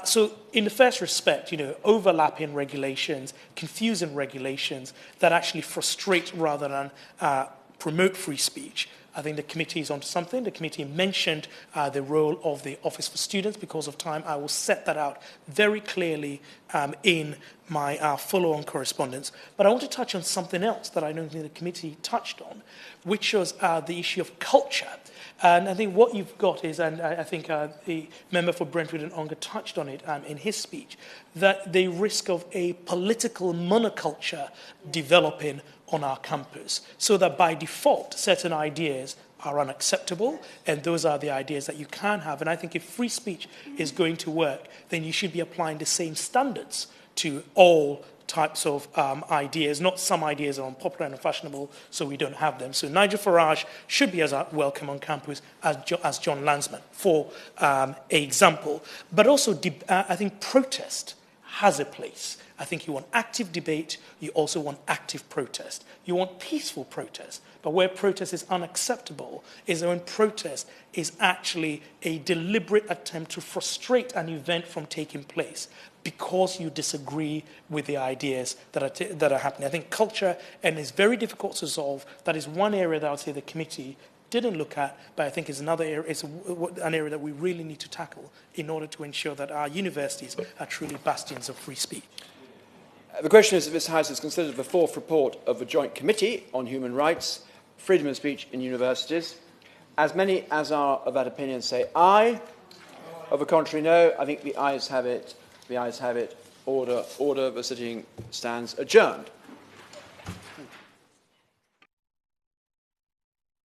So in the first respect, overlapping regulations, confusing regulations that actually frustrate rather than promote free speech I think the committee is onto something. The committee mentioned the role of the Office for Students. Because of time, I will set that out very clearly in my follow-on correspondence. But I want to touch on something else that I don't think the committee touched on, which was the issue of culture. And I think what you've got is, and I think the member for Brentwood and Ongar touched on it in his speech, that the risk of a political monoculture developing on our campus, so that by default, certain ideas are unacceptable, and those are the ideas that you can have. And I think if free speech is going to work, then you should be applying the same standards to all types of ideas. Not some ideas are unpopular and unfashionable, so we don't have them. So Nigel Farage should be as welcome on campus as John Lansman, for an example. But also, I think protest has a place. I think you want active debate, you also want active protest. You want peaceful protest, but where protest is unacceptable is when protest is actually a deliberate attempt to frustrate an event from taking place because you disagree with the ideas that are happening. I think culture, and it's very difficult to solve, that is one area that I would say the committee didn't look at, but I think is another area, it's an area that we really need to tackle in order to ensure that our universities are truly bastions of free speech. The question is if this House has considered the fourth report of the Joint Committee on Human Rights, Freedom of Speech in Universities. As many as are of that opinion say aye. Of the contrary, no. I think the ayes have it. The ayes have it. Order. The sitting stands adjourned.